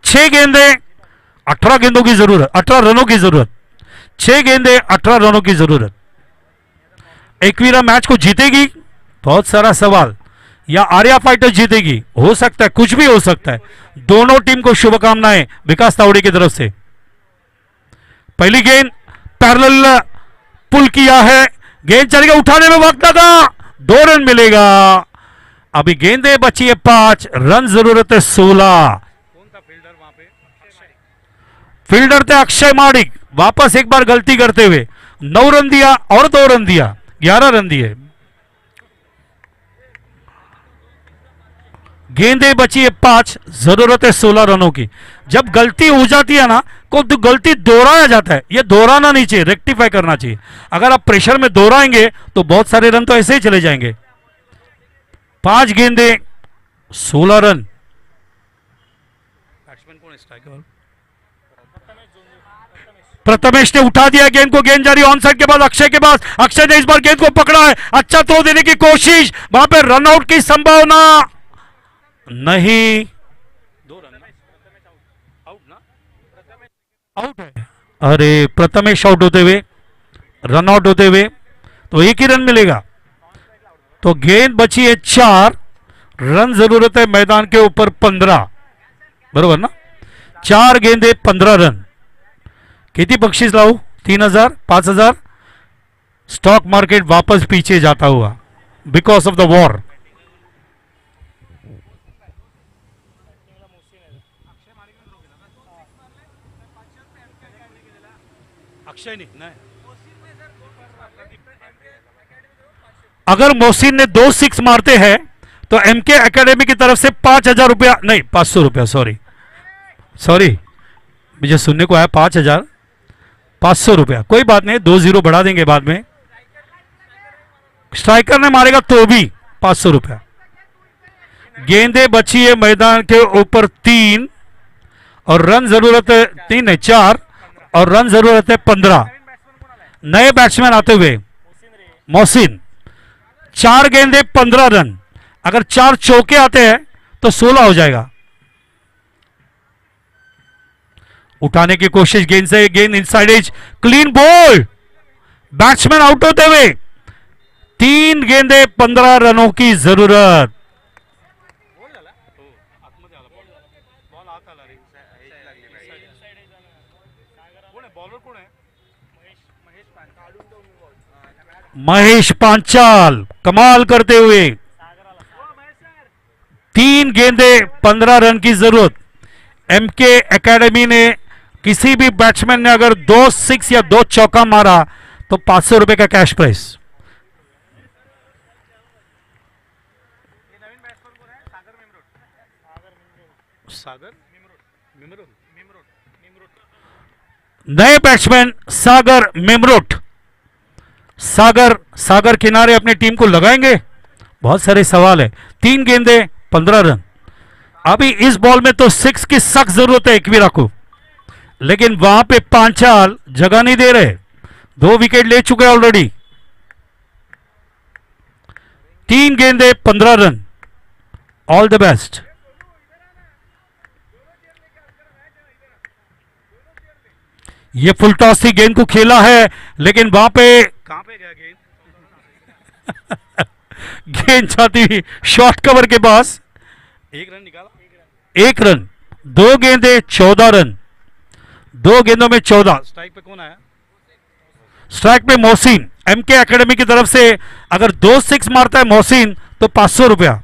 6 गेंदे 18 गेंदों की जरूरत, 18 रनों की जरूरत, 6 गेंदे 18 रनों की जरूरत। एकवीरा मैच को जीतेगी? बहुत सारा सवाल। या आर्या फाइटर्स जीतेगी, हो सकता है, कुछ भी हो सकता है। दोनों टीम को शुभकामनाएं विकास तावड़े की तरफ से। पहली गेंद पैरेलल पुल किया है, गेंद चल गया, उठाने में वक्त लगा, 2 रन मिलेगा। अभी गेंदे बची है 5, रन जरूरत है 16। कौन था फील्डर वहां पे? फील्डर थे अक्षय माडिक, वापस एक बार गलती करते हुए 9 रन दिया और 2 रन दिया, 11 रन दिए। गेंदे बची है 5, जरूरत है 16 रनों की। जब गलती हो जाती है ना, को तो गलती दोहराया जाता है, ये दोहराना नहीं चाहिए, रेक्टिफाई करना चाहिए। अगर आप प्रेशर में दोहराएंगे तो बहुत सारे रन तो ऐसे ही चले जाएंगे। 5 गेंदे 16 रन। बैट्समैन कौन है स्ट्राइकर? प्रथमेश ने उठा दिया गेंद को, गेंद जारी ऑन साइड के बाद अक्षय के पास, अक्षय ने इस बार गेंद को पकड़ा है, अच्छा थ्रो देने की कोशिश, वहां पे रनआउट की संभावना नहीं। 2 रन आउट ना, आउट है। अरे प्रथमेश आउट होते हुए, रन आउट होते हुए तो 1 ही रन मिलेगा। तो गेंद बची है 4, रन जरूरत है मैदान के ऊपर 15, बरोबर ना? 4 गेंदे 15 रन। किती बख्शीस लाऊ? 3000, 5000। स्टॉक मार्केट वापस पीछे जाता हुआ because of the war. Akshay नहीं, अगर मोहसिन ने 2 6 मारते हैं तो एमके एकेडमी की तरफ से 5000 रुपया, नहीं 500 रुपया, सॉरी मुझे सुनने को आया 5000, 500 रुपया, कोई बात नहीं, 2 0 बढ़ा देंगे बाद में। स्ट्राइकर ने मारेगा तो भी 500 रुपया। गेंदे बची है मैदान के ऊपर 3 और रन जरूरत है 3 है 4 और रन जरूरत है 15। नए बैट्समैन आते हुए मोहसिन, 4 गेंदे 15 रन। अगर 4 चौके आते हैं तो 16 हो जाएगा। उठाने की कोशिश गेंद से, गेंद inside edge, clean ball, batsman out होते हुए 3 गेंदे 15 रनों की जरूरत। महेश पांचाल कमाल करते हुए 3 गेंदे 15 रन की जरूरत। एमके एकेडमी ने, किसी भी बैट्समैन ने अगर 2 6 या 2 चौका मारा तो 500 रुपए का कैश प्राइस। नए बैट्समैन सागर मेमरोट, सागर किनारे अपनी टीम को लगाएंगे, बहुत सारे सवाल है। 3 गेंदे 15 रन। अभी इस बॉल में तो 6 की सख्त जरूरत है एकवीरा को, लेकिन वहां पे पांचाल जगह नहीं दे रहे, 2 विकेट ले चुके ऑलरेडी। 3 गेंदे 15 रन। All the best. ये फुल टॉस थी, गेंद को खेला है, लेकिन वहां पे कहां पे गया गेंद? गेंद जाती हुई शॉर्ट कवर के पास, 1 रन निकाला, 1 रन। 2 गेंदे 14 रन, 2 गेंदों में 14। स्ट्राइक पे कौन आया? स्ट्राइक पे मोहसिन, एमके एकेडमी की तरफ से। अगर 2 6 मारता है मोहसिन तो 500 रुपया।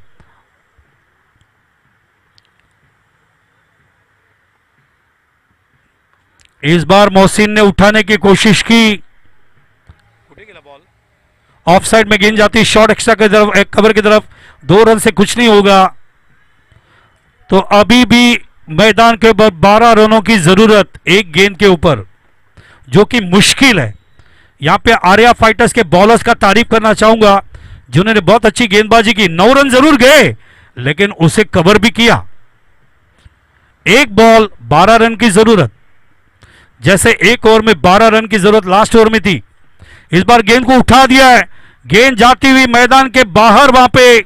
इस बार मोहसिन ने उठाने की कोशिश की, ऑफ साइड में गेंद जाती, शॉर्ट एक्स्ट्रा की तरफ, एक कवर की तरफ, 2 रन से कुछ नहीं होगा। तो अभी भी मैदान के ऊपर 12 रनों की जरूरत, 1 गेंद के ऊपर, जो कि मुश्किल है। यहां पे आर्या फाइटर्स के बॉलर्स का तारीफ करना चाहूंगा, जिन्होंने बहुत अच्छी गेंदबाजी की। 9 रन जरूर गए, लेकिन उसे कवर भी किया। 1 बॉल 12 रन की जरूरत, जैसे 1 ओवर में 12 रन की जरूरत लास्ट ओवर में थी। इस बार गेंद को उठा दिया है, गेंद जाती हुई मैदान के बाहर, वहां पे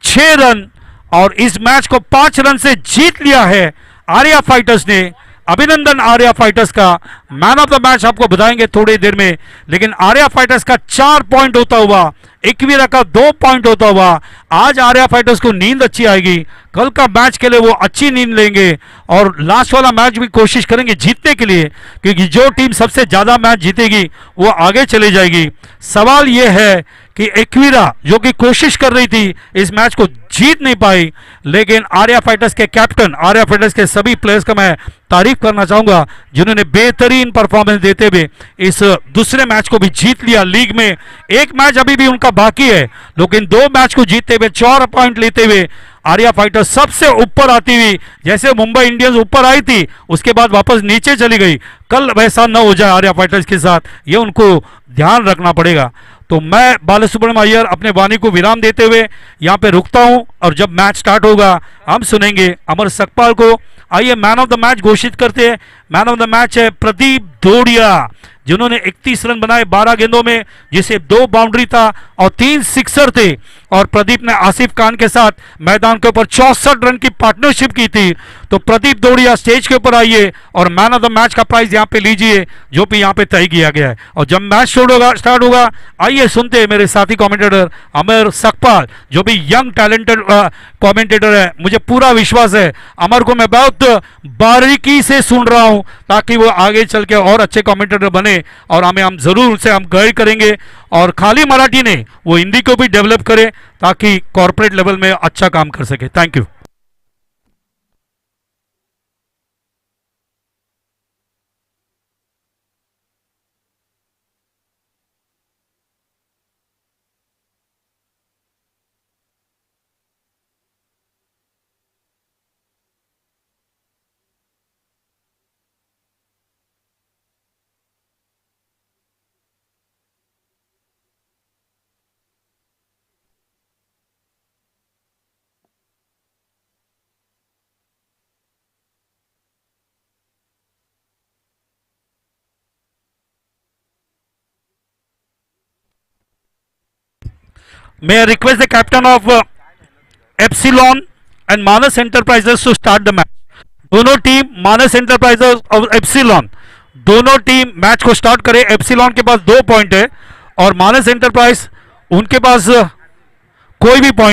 6 रन, और इस मैच को 5 रन से जीत लिया है आर्या फाइटर्स ने। अभिनंदन आर्या फाइटर्स का। मैन ऑफ द मैच आपको बताएंगे थोड़ी देर में, लेकिन आर्या फाइटर्स का 4 पॉइंट होता हुआ, एकवीरा का 2 पॉइंट होता हुआ, आज आर्या फाइटर्स को नींद अच्छी आएगी, कल का मैच के लिए वो अच्छी नींद लेंगे और लास्ट वाला मैच भी कोशिश करेंगे जीतने के लिए, क्योंकि जो टीम सबसे ज्यादा मैच जीतेगी वो आगे चली जाएगी। सवाल यह है कि एकवीरा जो कि कोशिश कर रही थी इस मैच को जीत नहीं पाई, लेकिन आर्या फाइटर्स के कैप्टन, आर्या फाइटर्स के सभी प्लेयर्स का मैं तारीफ करना चाहूंगा जिन्होंने बेहतरीन परफॉर्मेंस देते हुए इस दूसरे मैच को भी जीत लिया। लीग में एक मैच अभी भी उनका बाकी है, लेकिन 2 मैच को जीतते हुए 4 पॉइंट लेते हुए आर्या फाइटर्स सबसे ऊपर आती हुई, जैसे मुंबई इंडियंस ऊपर आई थी उसके बाद वापस नीचे चली गई, कल वैसा न हो जाए आर्या फाइटर्स के साथ, ये उनको ध्यान रखना पड़ेगा। तो मैं बालासुब्रमण्यम अय्यर अपने वाणी को विराम देते हुए यहाँ पे रुकता हूं और जब मैच स्टार्ट होगा हम सुनेंगे अमर सकपाल को। आइए मैन ऑफ द मैच घोषित करते हैं। मैन ऑफ द मैच है प्रदीप दोड़िया, जिन्होंने 31 रन बनाए 12 गेंदों में, जिसे 2 बाउंड्री था और 3 सिक्सर थे, और प्रदीप ने आसिफ खान के साथ मैदान के ऊपर 64 रन की पार्टनरशिप की थी। तो प्रदीप दोड़िया स्टेज के ऊपर आइए और मैन ऑफ द मैच का प्राइज यहाँ पे लीजिए जो भी यहाँ पे तय किया गया है। और जब मैच स्टार्ट होगा आइए सुनते हैं मेरे साथी कमेंटेटर अमर सकपाल, जो भी यंग टैलेंटेड कमेंटेटर है। मुझे पूरा विश्वास है अमर को मैं बहुत बारीकी से सुन रहा हूं ताकि वो आगे चल के और अच्छे कमेंटेटर बने, और हम जरूर उनसे हम गाइड करेंगे, और खाली मराठी ने वो हिंदी को भी डेवलप करे ताकि कॉर्पोरेट लेवल में अच्छा काम कर सके। Thank you. May I request the captain of Epsilon and Manas Enterprises to start the match. दोनों टीम मानस एंटरप्राइजेस और एप्सिलॉन, दोनों टीम मैच को स्टार्ट करें। एप्सिलॉन के पास 2 पॉइंट है और मानस एंटरप्राइज उनके पास कोई भी पॉइंट